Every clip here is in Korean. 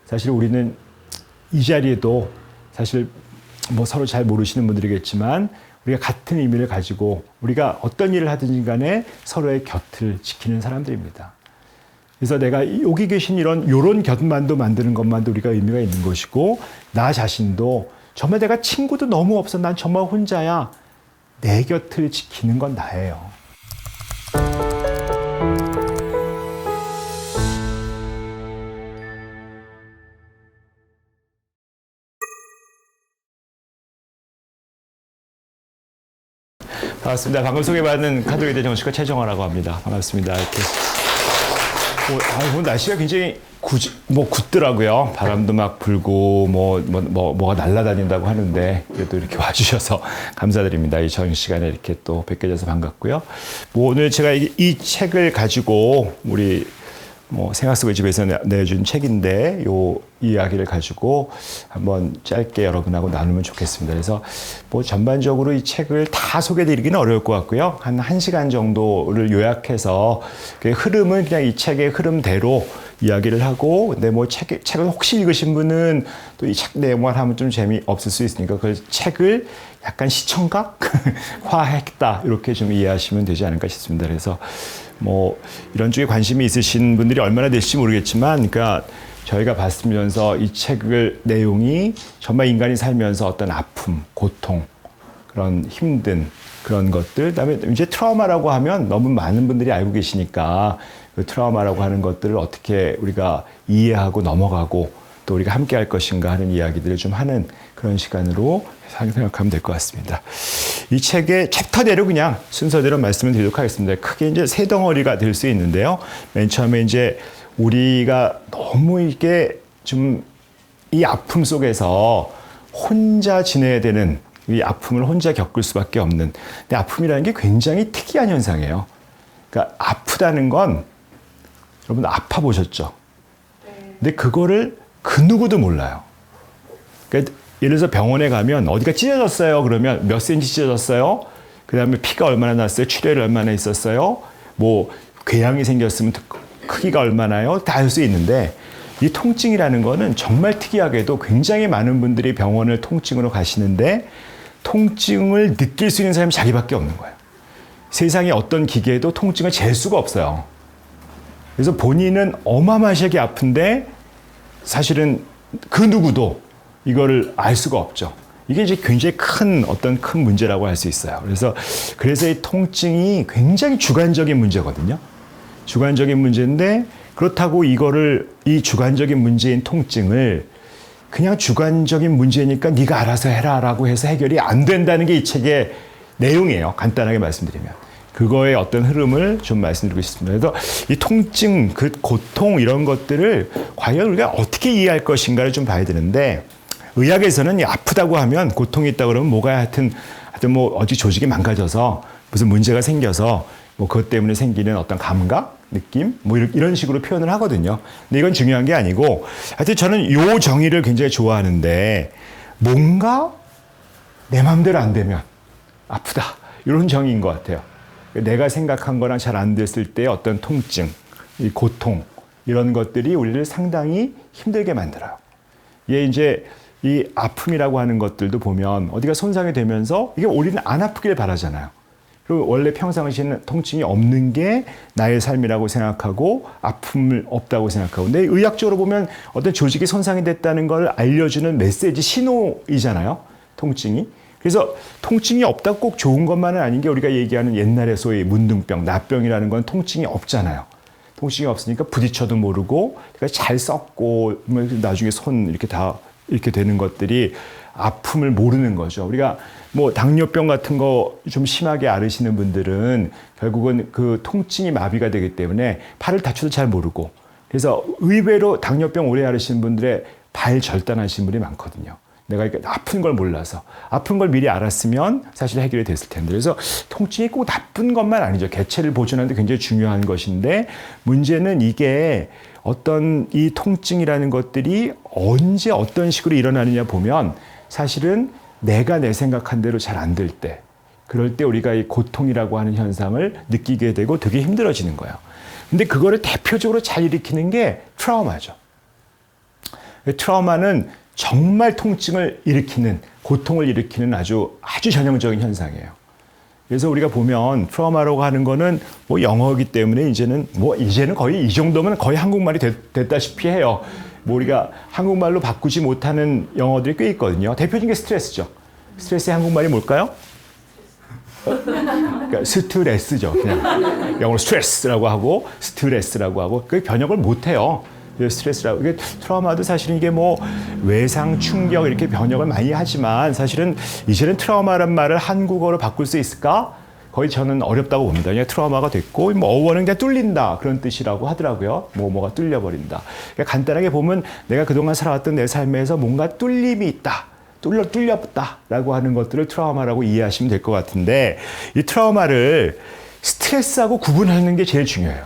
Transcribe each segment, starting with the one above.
사실 우리는 이 자리에도 사실 뭐 서로 잘 모르시는 분들이겠지만 우리가 같은 의미를 가지고 우리가 어떤 일을 하든지 간에 서로의 곁을 지키는 사람들입니다. 그래서 내가 여기 계신 요런 곁만도 만드는 것만도 우리가 의미가 있는 것이고, 나 자신도 정말 내가 친구도 너무 없어, 난 정말 혼자야, 내 곁을 지키는 건 나예요. 반갑습니다. 방금 소개받은 카톨릭대 정신과 최정화라고 합니다. 반갑습니다. 이렇게. 오늘 날씨가 굉장히 굳더라고요. 바람도 막 불고, 뭐가 날아다닌다고 하는데, 그래도 이렇게 와주셔서 감사드립니다. 이 저녁 시간에 이렇게 또 뵙게 돼서 반갑고요. 오늘 제가 이 책을 가지고, 우리 생각 속의 집에서 내준 책인데, 요 이야기를 가지고 한번 짧게 여러분하고 나누면 좋겠습니다. 그래서 전반적으로 이 책을 다 소개드리기는 어려울 것 같고요. 한 1시간 정도를 요약해서 그 흐름은 그냥 이 책의 흐름대로 이야기를 하고, 근데 책을 혹시 읽으신 분은 또 이 책 내용만 하면 좀 재미없을 수 있으니까 그 책을 약간 시청각화했다, 이렇게 좀 이해하시면 되지 않을까 싶습니다. 그래서 이런 쪽에 관심이 있으신 분들이 얼마나 될지 모르겠지만, 그러니까 저희가 봤으면서 이 책을 내용이 정말 인간이 살면서 어떤 아픔, 고통, 그런 힘든 그런 것들, 그다음에 이제 트라우마라고 하면 너무 많은 분들이 알고 계시니까 그 트라우마라고 하는 것들을 어떻게 우리가 이해하고 넘어가고 또 우리가 함께 할 것인가 하는 이야기들을 좀 하는 그런 시간으로 생각하면 될 것 같습니다. 이 책의 챕터대로 그냥 순서대로 말씀을 드리도록 하겠습니다. 크게 이제 세 덩어리가 될 수 있는데요. 맨 처음에 이제 우리가 너무 이게 좀 이 아픔 속에서 혼자 지내야 되는, 이 아픔을 혼자 겪을 수밖에 없는, 근데 아픔이라는 게 굉장히 특이한 현상이에요. 그러니까 아프다는 건 여러분 아파 보셨죠? 근데 그거를 그 누구도 몰라요. 그러니까 예를 들어서 병원에 가면 어디가 찢어졌어요. 그러면 몇 센치 찢어졌어요. 그 다음에 피가 얼마나 났어요. 출혈이 얼마나 있었어요. 궤양이 생겼으면 크기가 얼마나요. 다 알 수 있는데, 이 통증이라는 거는 정말 특이하게도 굉장히 많은 분들이 병원을 통증으로 가시는데 통증을 느낄 수 있는 사람이 자기밖에 없는 거예요. 세상에 어떤 기계에도 통증을 잴 수가 없어요. 그래서 본인은 어마어마하게 아픈데 사실은 그 누구도 이거를 알 수가 없죠. 이게 이제 굉장히 큰 문제라고 할 수 있어요. 그래서 이 통증이 굉장히 주관적인 문제거든요. 주관적인 문제인데, 그렇다고 이 주관적인 문제인 통증을 그냥 주관적인 문제니까 네가 알아서 해라라고 해서 해결이 안 된다는 게 이 책의 내용이에요. 간단하게 말씀드리면. 그거의 어떤 흐름을 좀 말씀드리고 싶습니다. 그래서 이 통증, 그 고통, 이런 것들을 과연 우리가 어떻게 이해할 것인가를 좀 봐야 되는데, 의학에서는 아프다고 하면, 고통이 있다고 그러면 하여튼 어디 조직이 망가져서 무슨 문제가 생겨서 그것 때문에 생기는 어떤 감각, 느낌, 이런 식으로 표현을 하거든요. 근데 이건 중요한 게 아니고, 하여튼 저는 요 정의를 굉장히 좋아하는데, 뭔가 내 마음대로 안 되면 아프다, 이런 정의인 것 같아요. 내가 생각한 거랑 잘 안 됐을 때 어떤 통증, 이 고통, 이런 것들이 우리를 상당히 힘들게 만들어요. 이게 이제 이 아픔이라고 하는 것들도 보면 어디가 손상이 되면서 이게 우리는 안 아프길 바라잖아요. 그리고 원래 평상시에는 통증이 없는 게 나의 삶이라고 생각하고 아픔을 없다고 생각하고, 근데 의학적으로 보면 어떤 조직이 손상이 됐다는 걸 알려주는 메시지, 신호이잖아요, 통증이. 그래서 통증이 없다고 꼭 좋은 것만은 아닌 게, 우리가 얘기하는 옛날에 소위 문둥병, 나병이라는 건 통증이 없잖아요. 통증이 없으니까 부딪혀도 모르고, 그러니까 잘 썩고, 나중에 손 이렇게 되는 것들이 아픔을 모르는 거죠. 우리가 당뇨병 같은 거 좀 심하게 앓으시는 분들은 결국은 그 통증이 마비가 되기 때문에 팔을 다쳐도 잘 모르고, 그래서 의외로 당뇨병 오래 앓으시는 분들의 발 절단하시는 분이 많거든요. 내가 아픈 걸 몰라서. 아픈 걸 미리 알았으면 사실 해결이 됐을 텐데. 그래서 통증이 꼭 나쁜 것만 아니죠. 개체를 보존하는 데 굉장히 중요한 것인데, 문제는 이게 이 통증이라는 것들이 언제 어떤 식으로 일어나느냐 보면, 사실은 내가 내 생각한 대로 잘 안 될 때, 그럴 때 우리가 이 고통이라고 하는 현상을 느끼게 되고 되게 힘들어지는 거예요. 근데 그거를 대표적으로 잘 일으키는 게 트라우마죠. 트라우마는 정말 통증을 일으키는, 고통을 일으키는 아주 전형적인 현상이에요. 그래서 우리가 보면 트라우마라고 하는 거는 뭐 영어이기 때문에 이제는 거의 이 정도면 거의 한국말이 됐다시피 해요. 뭐 우리가 한국말로 바꾸지 못하는 영어들이 꽤 있거든요. 대표적인 게 스트레스죠. 스트레스의 한국말이 뭘까요? 그러니까 스트레스죠. 그냥 영어로 스트레스라고 하고 스트레스라고 하고 그 번역을 못 해요. 스트레스라고. 이게 트라우마도 사실은 이게 뭐 외상 충격 이렇게 번역을 많이 하지만 사실은 이제는 트라우마란 말을 한국어로 바꿀 수 있을까? 거의 저는 어렵다고 봅니다. 그냥 트라우마가 됐고 뭐 어원은 그냥 뚫린다 그런 뜻이라고 하더라고요. 뭐가 뚫려버린다. 그러니까 간단하게 보면 내가 그동안 살아왔던 내 삶에서 뭔가 뚫림이 있다. 뚫렸다라고 하는 것들을 트라우마라고 이해하시면 될 것 같은데 이 트라우마를 스트레스하고 구분하는 게 제일 중요해요.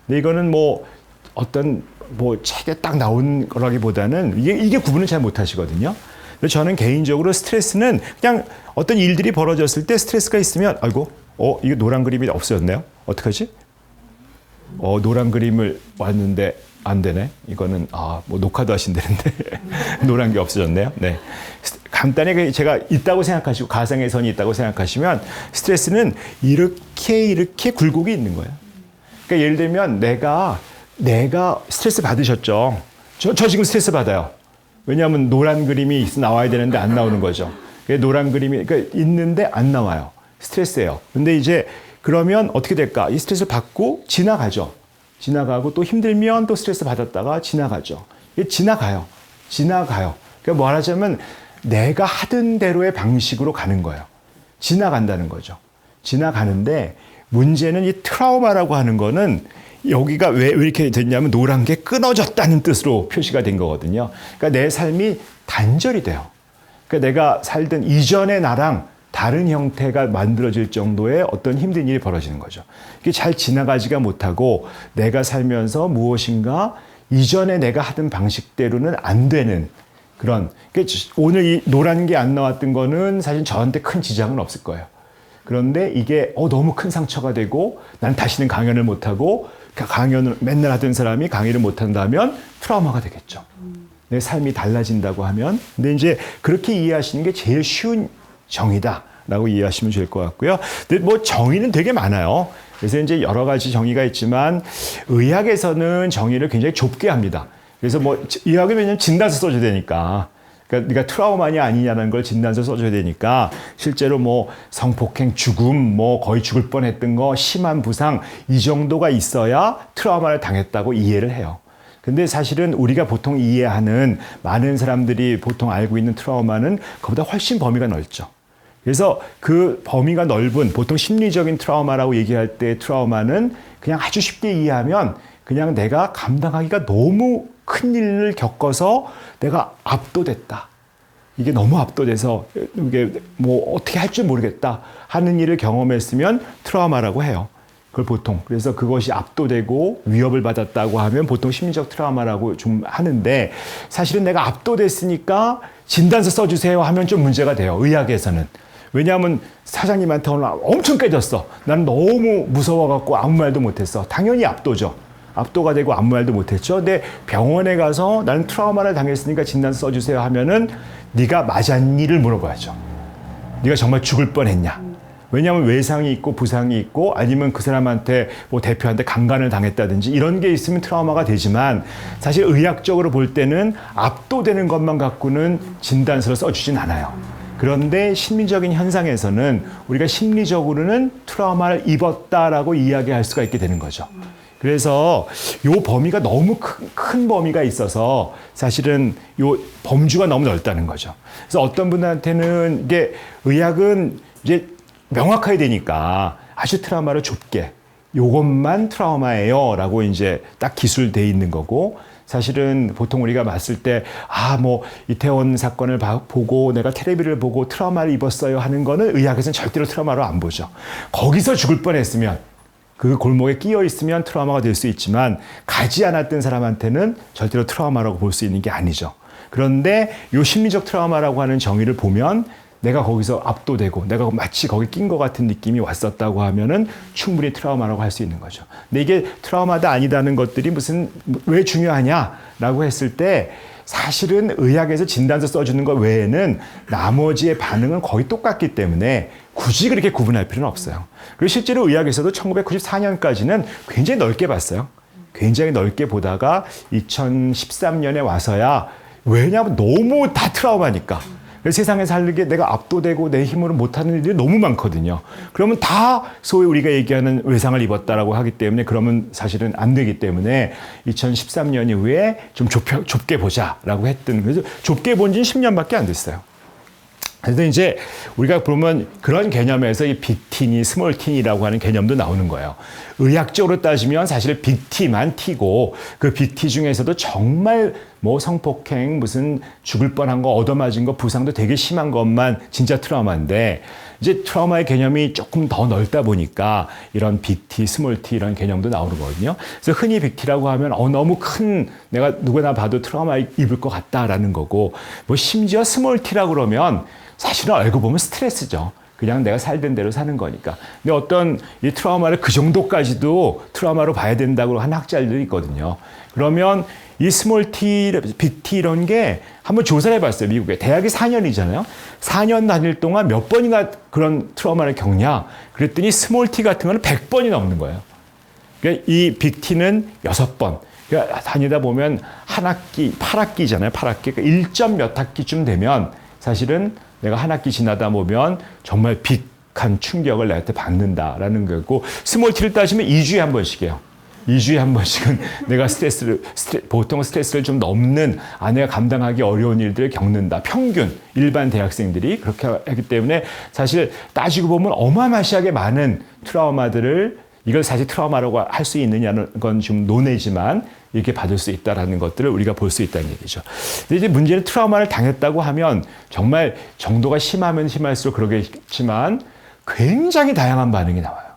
근데 이거는 뭐 어떤 책에 딱 나온 거라기보다는 이게 구분을 잘 못하시거든요. 그래서 저는 개인적으로 스트레스는 그냥 어떤 일들이 벌어졌을 때 스트레스가 있으면 아이고 이게 노란 그림이 없어졌네요. 어떡하지? 노란 그림을 왔는데 안 되네. 이거는 뭐 녹화도 하신다는데 노란 게 없어졌네요. 네. 간단히 제가 있다고 생각하시고 가상의 선이 있다고 생각하시면 스트레스는 이렇게 굴곡이 있는 거예요. 그러니까 예를 들면 내가 스트레스 받으셨죠. 저 지금 스트레스 받아요. 왜냐하면 노란 그림이 나와야 되는데 안 나오는 거죠. 노란 그림이 그러니까 있는데 안 나와요. 스트레스예요. 근데 이제 그러면 어떻게 될까? 이 스트레스를 받고 지나가죠. 지나가고 또 힘들면 또 스트레스 받았다가 지나가죠. 이게 지나가요. 그러니까 말하자면 내가 하던 대로의 방식으로 가는 거예요. 지나간다는 거죠. 지나가는데 문제는 이 트라우마라고 하는 거는 여기가 왜 이렇게 됐냐면 노란 게 끊어졌다는 뜻으로 표시가 된 거거든요. 그러니까 내 삶이 단절이 돼요. 그러니까 내가 살던 이전의 나랑 다른 형태가 만들어질 정도의 어떤 힘든 일이 벌어지는 거죠. 이게 잘 지나가지가 못하고 내가 살면서 무엇인가 이전에 내가 하던 방식대로는 안 되는 그런. 그러니까 오늘 이 노란 게 안 나왔던 거는 사실 저한테 큰 지장은 없을 거예요. 그런데 이게 너무 큰 상처가 되고 난 다시는 강연을 못하고 강연을 맨날 하던 사람이 강의를 못한다면 트라우마가 되겠죠. 내 삶이 달라진다고 하면. 근데 이제 그렇게 이해하시는 게 제일 쉬운 정의다라고 이해하시면 좋을 것 같고요. 근데 뭐 정의는 되게 많아요. 그래서 이제 여러 가지 정의가 있지만 의학에서는 정의를 굉장히 좁게 합니다. 그래서 뭐 의학은 왜냐면 진단서 써줘야 되니까. 그러니까 네가 트라우마냐 아니냐는 걸 진단서 써줘야 되니까 실제로 뭐 성폭행, 죽음, 뭐 거의 죽을 뻔했던 거, 심한 부상 이 정도가 있어야 트라우마를 당했다고 이해를 해요. 근데 사실은 우리가 보통 이해하는 많은 사람들이 보통 알고 있는 트라우마는 그보다 훨씬 범위가 넓죠. 그래서 그 범위가 넓은 보통 심리적인 트라우마라고 얘기할 때 트라우마는 그냥 아주 쉽게 이해하면 그냥 내가 감당하기가 너무 큰 일을 겪어서 내가 압도됐다. 이게 너무 압도돼서 이게 뭐 어떻게 할 줄 모르겠다 하는 일을 경험했으면 트라우마라고 해요. 그걸 보통. 그래서 그것이 압도되고 위협을 받았다고 하면 보통 심리적 트라우마라고 좀 하는데 사실은 내가 압도됐으니까 진단서 써주세요 하면 좀 문제가 돼요. 의학에서는. 왜냐하면 사장님한테 오늘 엄청 깨졌어. 나는 너무 무서워갖고 아무 말도 못했어. 당연히 압도죠. 압도가 되고 아무 말도 못했죠. 근데 병원에 가서 나는 트라우마를 당했으니까 진단서 써주세요 하면은 네가 맞았니를 물어봐야죠. 네가 정말 죽을 뻔했냐. 왜냐하면 외상이 있고 부상이 있고 아니면 그 사람한테 뭐 대표한테 강간을 당했다든지 이런 게 있으면 트라우마가 되지만 사실 의학적으로 볼 때는 압도되는 것만 갖고는 진단서를 써주진 않아요. 그런데 심리적인 현상에서는 우리가 심리적으로는 트라우마를 입었다라고 이야기할 수가 있게 되는 거죠. 그래서 요 범위가 너무 큰 범위가 있어서 사실은 요 범주가 너무 넓다는 거죠. 그래서 어떤 분한테는 이게 의학은 이제 명확해야 되니까 아주 트라우마를 좁게 요것만 트라우마예요 라고 이제 딱 기술돼 있는 거고 사실은 보통 우리가 봤을 때 뭐 이태원 사건을 보고 내가 텔레비를 보고 트라우마를 입었어요 하는 거는 의학에서는 절대로 트라우마로 안 보죠. 거기서 죽을 뻔했으면 그 골목에 끼어 있으면 트라우마가 될 수 있지만 가지 않았던 사람한테는 절대로 트라우마라고 볼 수 있는 게 아니죠. 그런데 요 심리적 트라우마라고 하는 정의를 보면 내가 거기서 압도되고 내가 마치 거기 낀 것 같은 느낌이 왔었다고 하면은 충분히 트라우마라고 할 수 있는 거죠. 근데 이게 트라우마다 아니다는 것들이 왜 중요하냐라고 했을 때 사실은 의학에서 진단서 써주는 것 외에는 나머지의 반응은 거의 똑같기 때문에 굳이 그렇게 구분할 필요는 없어요. 그리고 실제로 의학에서도 1994년까지는 굉장히 넓게 봤어요. 굉장히 넓게 보다가 2013년에 와서야, 왜냐하면 너무 다 트라우마니까. 세상에 살게 내가 압도되고 내 힘으로 못하는 일들이 너무 많거든요. 그러면 다 소위 우리가 얘기하는 외상을 입었다라고 하기 때문에, 그러면 사실은 안 되기 때문에 2013년 이후에 좀 좁게 보자라고 했던, 그래서 좁게 본 지는 10년밖에 안 됐어요. 그래서 이제 우리가 보면 그런 개념에서 이 빅티니, 스몰티니라고 하는 개념도 나오는 거예요. 의학적으로 따지면 사실 빅티만 티고, 그 빅티 중에서도 정말 뭐 성폭행, 무슨 죽을 뻔한 거, 얻어맞은 거, 부상도 되게 심한 것만 진짜 트라우마인데, 이제 트라우마의 개념이 조금 더 넓다 보니까 이런 빅티, 스몰티 이런 개념도 나오는 거거든요. 그래서 흔히 빅티라고 하면 너무 큰, 내가 누구나 봐도 트라우마 입을 것 같다라는 거고, 뭐 심지어 스몰티라고 그러면 사실은 알고 보면 스트레스죠. 그냥 내가 살던 대로 사는 거니까. 근데 어떤 이 트라우마를 그 정도까지도 트라우마로 봐야 된다고 하는 학자들도 있거든요. 그러면 이 스몰 T, 빅 T 이런 게 한번 조사를 해봤어요. 미국에. 대학이 4년이잖아요. 4년 다닐 동안 몇 번이나 그런 트라우마를 겪냐. 그랬더니 스몰 T 같은 거는 100번이 넘는 거예요. 그러니까 이 빅 T는 6번. 그러니까 다니다 보면 한 학기, 8학기잖아요. 8학기. 그러니까 1점 몇 학기쯤 되면 사실은 내가 한 학기 지나다 보면 정말 빅한 충격을 나한테 받는다라는 거고, 스몰 T를 따지면 2주에 한 번씩이에요. 2주에 한 번씩은 내가 보통 스트레스를 좀 넘는, 내가 감당하기 어려운 일들을 겪는다. 평균, 일반 대학생들이 그렇게 하기 때문에 사실 따지고 보면 어마어마하게 많은 트라우마들을, 이걸 사실 트라우마라고 할 수 있느냐는 건 좀 논외지만 이렇게 받을 수 있다는 것들을 우리가 볼 수 있다는 얘기죠. 근데 이제 문제는 트라우마를 당했다고 하면 정말 정도가 심하면 심할수록 그러겠지만 굉장히 다양한 반응이 나와요.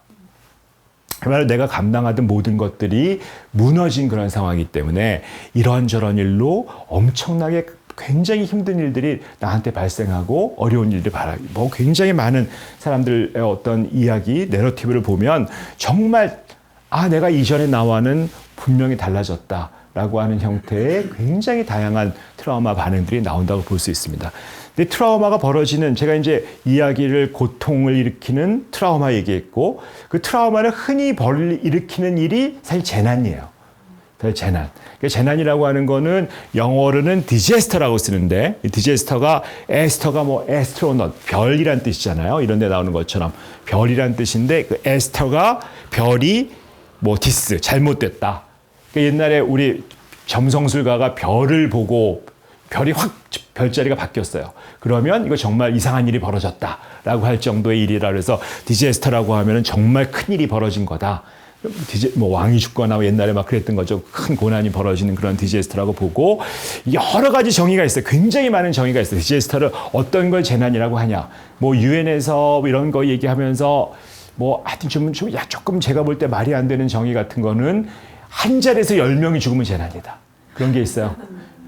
그 말은 내가 감당하던 모든 것들이 무너진 그런 상황이기 때문에 이런저런 일로 엄청나게 굉장히 힘든 일들이 나한테 발생하고 어려운 일들이 뭐 굉장히 많은 사람들의 어떤 이야기, 내러티브를 보면 정말 내가 이전에 나와는 분명히 달라졌다라고 하는 형태의 굉장히 다양한 트라우마 반응들이 나온다고 볼 수 있습니다. 근데 트라우마가 벌어지는, 제가 이제 이야기를 고통을 일으키는 트라우마 얘기했고, 그 트라우마를 흔히 일으키는 일이 사실 재난이에요. 재난. 재난이라고 하는 거는 영어로는 디제스터라고 쓰는데, 디제스터가 에스터가 뭐 에스트로넛, 별이란 뜻이잖아요. 이런 데 나오는 것처럼 별이란 뜻인데, 그 에스터가 별이 뭐 디스, 잘못됐다. 옛날에 우리 점성술가가 별을 보고 별이 확 별자리가 바뀌었어요. 그러면 이거 정말 이상한 일이 벌어졌다라고 할 정도의 일이라 그래서 디제스터라고 하면은 정말 큰 일이 벌어진 거다. 뭐 왕이 죽거나 옛날에 막 그랬던 거죠. 큰 고난이 벌어지는 그런 디제스터라고 보고, 여러 가지 정의가 있어요. 굉장히 많은 정의가 있어요. 디제스터를 어떤 걸 재난이라고 하냐. 뭐 유엔에서 이런 거 얘기하면서 뭐 하여튼 조금 제가 볼 때 말이 안 되는 정의 같은 거는 한 자리에서 10명이 죽으면 재난이다. 그런 게 있어요.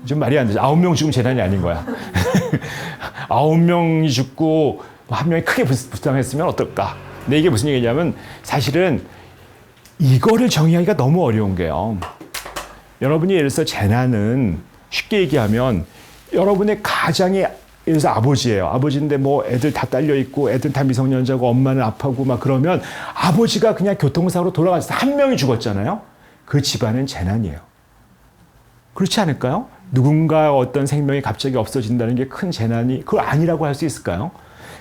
좀 말이 안 되죠. 9명 죽으면 재난이 아닌 거야. 9명이 죽고 한 명이 크게 부상했으면 어떨까? 근데 이게 무슨 얘기냐면 사실은 이거를 정의하기가 너무 어려운 게요. 여러분이 예를 들어서 재난은 쉽게 얘기하면 여러분의 가장이 예를 들어서 아버지예요. 아버지인데 뭐 애들 다 딸려 있고 애들 다 미성년자고 엄마는 아파하고 막 그러면 아버지가 그냥 교통사고로 돌아가서 한 명이 죽었잖아요. 그 집안은 재난이에요. 그렇지 않을까요? 누군가 어떤 생명이 갑자기 없어진다는 게 큰 재난이, 그걸 아니라고 할 수 있을까요?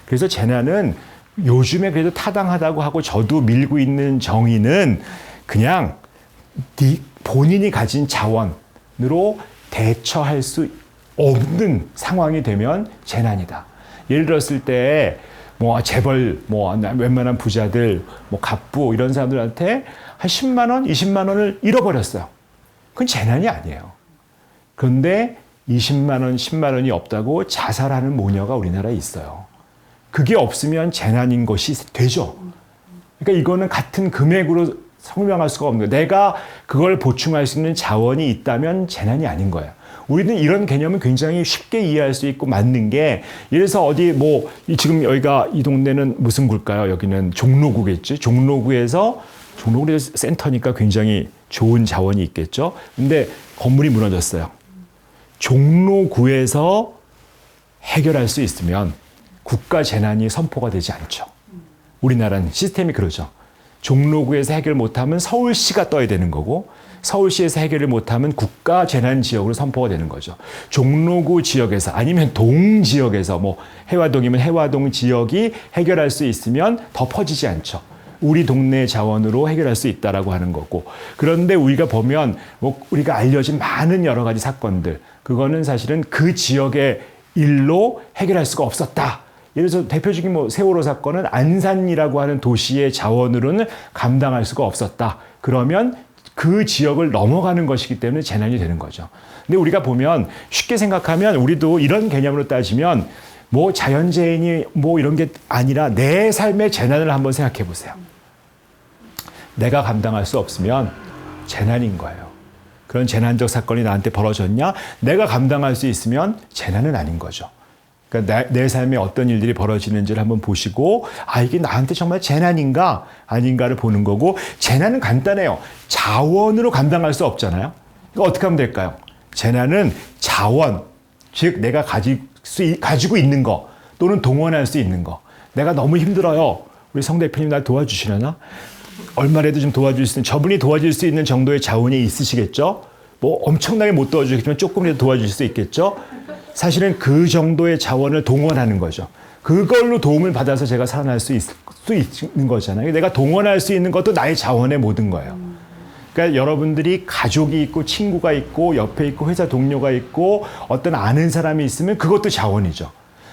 그래서 재난은 요즘에 그래도 타당하다고 하고 저도 밀고 있는 정의는 그냥 본인이 가진 자원으로 대처할 수 없는 상황이 되면 재난이다. 예를 들었을 때 뭐 재벌, 뭐 웬만한 부자들, 뭐 갑부 이런 사람들한테 한 10만 원, 20만 원을 잃어버렸어요. 그건 재난이 아니에요. 그런데 20만 원, 10만 원이 없다고 자살하는 모녀가 우리나라에 있어요. 그게 없으면 재난인 것이 되죠. 그러니까 이거는 같은 금액으로 설명할 수가 없는 거예요. 내가 그걸 보충할 수 있는 자원이 있다면 재난이 아닌 거예요. 우리는 이런 개념은 굉장히 쉽게 이해할 수 있고 맞는 게, 이래서 어디 뭐 지금 여기가 이 동네는 무슨 구일까요? 여기는 종로구겠지. 종로구에서 센터니까 굉장히 좋은 자원이 있겠죠. 근데 건물이 무너졌어요. 종로구에서 해결할 수 있으면 국가 재난이 선포가 되지 않죠. 우리나라는 시스템이 그러죠. 종로구에서 해결 못하면 서울시가 떠야 되는 거고 서울시에서 해결을 못하면 국가 재난 지역으로 선포가 되는 거죠. 종로구 지역에서 아니면 동 지역에서 뭐 해화동이면 해화동 지역이 해결할 수 있으면 더 퍼지지 않죠. 우리 동네 자원으로 해결할 수 있다라고 하는 거고. 그런데 우리가 보면 뭐 우리가 알려진 많은 여러 가지 사건들, 그거는 사실은 그 지역의 일로 해결할 수가 없었다. 예를 들어서 대표적인 뭐 세월호 사건은 안산이라고 하는 도시의 자원으로는 감당할 수가 없었다. 그러면 그 지역을 넘어가는 것이기 때문에 재난이 되는 거죠. 근데 우리가 보면 쉽게 생각하면 우리도 이런 개념으로 따지면 뭐 자연재해니 뭐 이런 게 아니라 내 삶의 재난을 한번 생각해 보세요. 내가 감당할 수 없으면 재난인 거예요. 그런 재난적 사건이 나한테 벌어졌냐? 내가 감당할 수 있으면 재난은 아닌 거죠. 그러니까 내 삶에 어떤 일들이 벌어지는지를 한번 보시고 아 이게 나한테 정말 재난인가 아닌가를 보는 거고 재난은 간단해요. 자원으로 감당할 수 없잖아요. 그러니까 어떻게 하면 될까요? 재난은 자원, 즉 내가 가지고 있는 거 또는 동원할 수 있는 거. 내가 너무 힘들어요. 우리 성 대표님 날 도와주시려나? 얼마라도 좀 도와줄 수 있는, 저분이 도와줄 수 있는 정도의 자원이 있으시겠죠? 뭐 엄청나게 못 도와주겠지만 조금이라도 도와줄 수 있겠죠? 사실은 그 정도의 자원을 동원하는 거죠. 그걸로 도움을 받아서 제가 살아날 수 있는 거잖아요. 내가 동원할 수 있는 것도 나의 자원의 모든 거예요. 그러니까 여러분들이 가족이 있고 친구가 있고 옆에 있고 회사 동료가 있고 어떤 아는 사람이 있으면 그것도 자원이죠.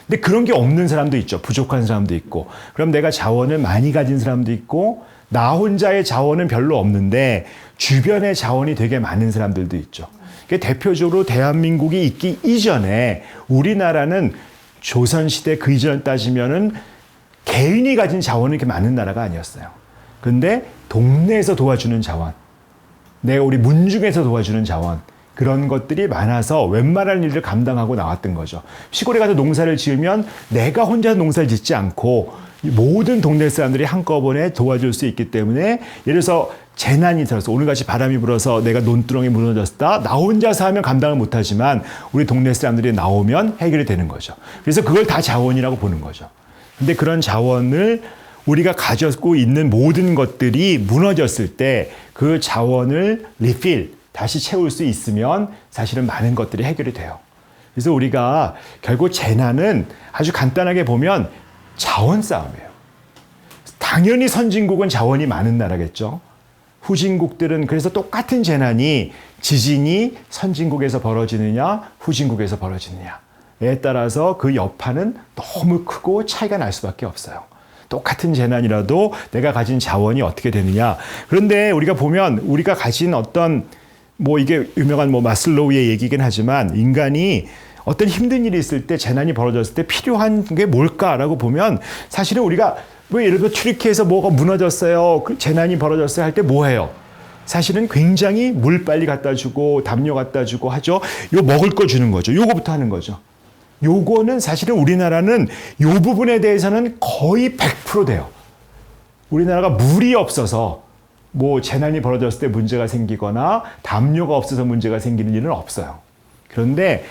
근데 그런 게 없는 사람도 있죠. 부족한 사람도 있고. 그럼 내가 자원을 많이 가진 사람도 있고 나 혼자의 자원은 별로 없는데 주변의 자원이 되게 많은 사람들도 있죠. 대표적으로 대한민국이 있기 이전에 우리나라는 조선시대 그 이전 따지면은 개인이 가진 자원이 이렇게 많은 나라가 아니었어요. 근데 동네에서 도와주는 자원, 우리 문중에서 도와주는 자원, 그런 것들이 많아서 웬만한 일을 감당하고 나왔던 거죠. 시골에 가서 농사를 지으면 내가 혼자 농사를 짓지 않고 모든 동네 사람들이 한꺼번에 도와줄 수 있기 때문에 예를 들어서 재난이 들어서 오늘같이 바람이 불어서 내가 논두렁이 무너졌다. 나 혼자서 하면 감당을 못하지만 우리 동네 사람들이 나오면 해결이 되는 거죠. 그래서 그걸 다 자원이라고 보는 거죠. 근데 그런 자원을 우리가 가지고 있는 모든 것들이 무너졌을 때 그 자원을 리필, 다시 채울 수 있으면 사실은 많은 것들이 해결이 돼요. 그래서 우리가 결국 재난은 아주 간단하게 보면 자원 싸움이에요. 당연히 선진국은 자원이 많은 나라겠죠. 후진국들은 그래서 똑같은 재난이 지진이 선진국에서 벌어지느냐 후진국에서 벌어지느냐에 따라서 그 여파는 너무 크고 차이가 날 수밖에 없어요. 똑같은 재난이라도 내가 가진 자원이 어떻게 되느냐. 그런데 우리가 보면 우리가 가진 어떤 뭐 이게 유명한 뭐 마슬로우의 얘기긴 하지만 인간이 어떤 힘든 일이 있을 때 재난이 벌어졌을 때 필요한 게 뭘까라고 보면 사실은 우리가 왜 예를 들어 튀르키예에서 뭐가 무너졌어요. 재난이 벌어졌어요 할 때 뭐 해요? 사실은 굉장히 물 빨리 갖다 주고 담요 갖다 주고 하죠. 요 먹을 거 주는 거죠. 요거부터 하는 거죠. 요거는 사실은 우리나라는 요 부분에 대해서는 거의 100% 돼요. 우리나라가 물이 없어서 뭐 재난이 벌어졌을 때 문제가 생기거나 담요가 없어서 문제가 생기는 일은 없어요. 그런데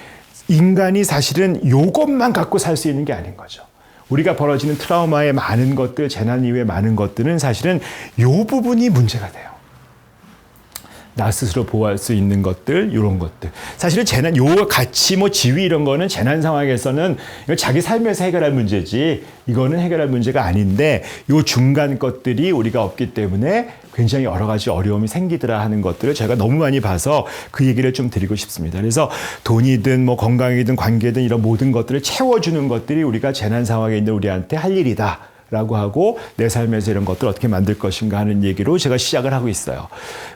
인간이 사실은 요것만 갖고 살 수 있는 게 아닌 거죠. 우리가 벌어지는 트라우마의 많은 것들, 재난 이후의 많은 것들은 사실은 요 부분이 문제가 돼요. 나 스스로 보호할 수 있는 것들, 이런 것들. 사실은 재난, 요 가치, 뭐 지위 이런 거는 재난 상황에서는 자기 삶에서 해결할 문제지, 이거는 해결할 문제가 아닌데, 요 중간 것들이 우리가 없기 때문에 굉장히 여러 가지 어려움이 생기더라 하는 것들을 제가 너무 많이 봐서 그 얘기를 좀 드리고 싶습니다. 그래서 돈이든 뭐 건강이든 관계든 이런 모든 것들을 채워주는 것들이 우리가 재난 상황에 있는 우리한테 할 일이다. 라고 하고 내 삶에서 이런 것들을 어떻게 만들 것인가 하는 얘기로 제가 시작을 하고 있어요.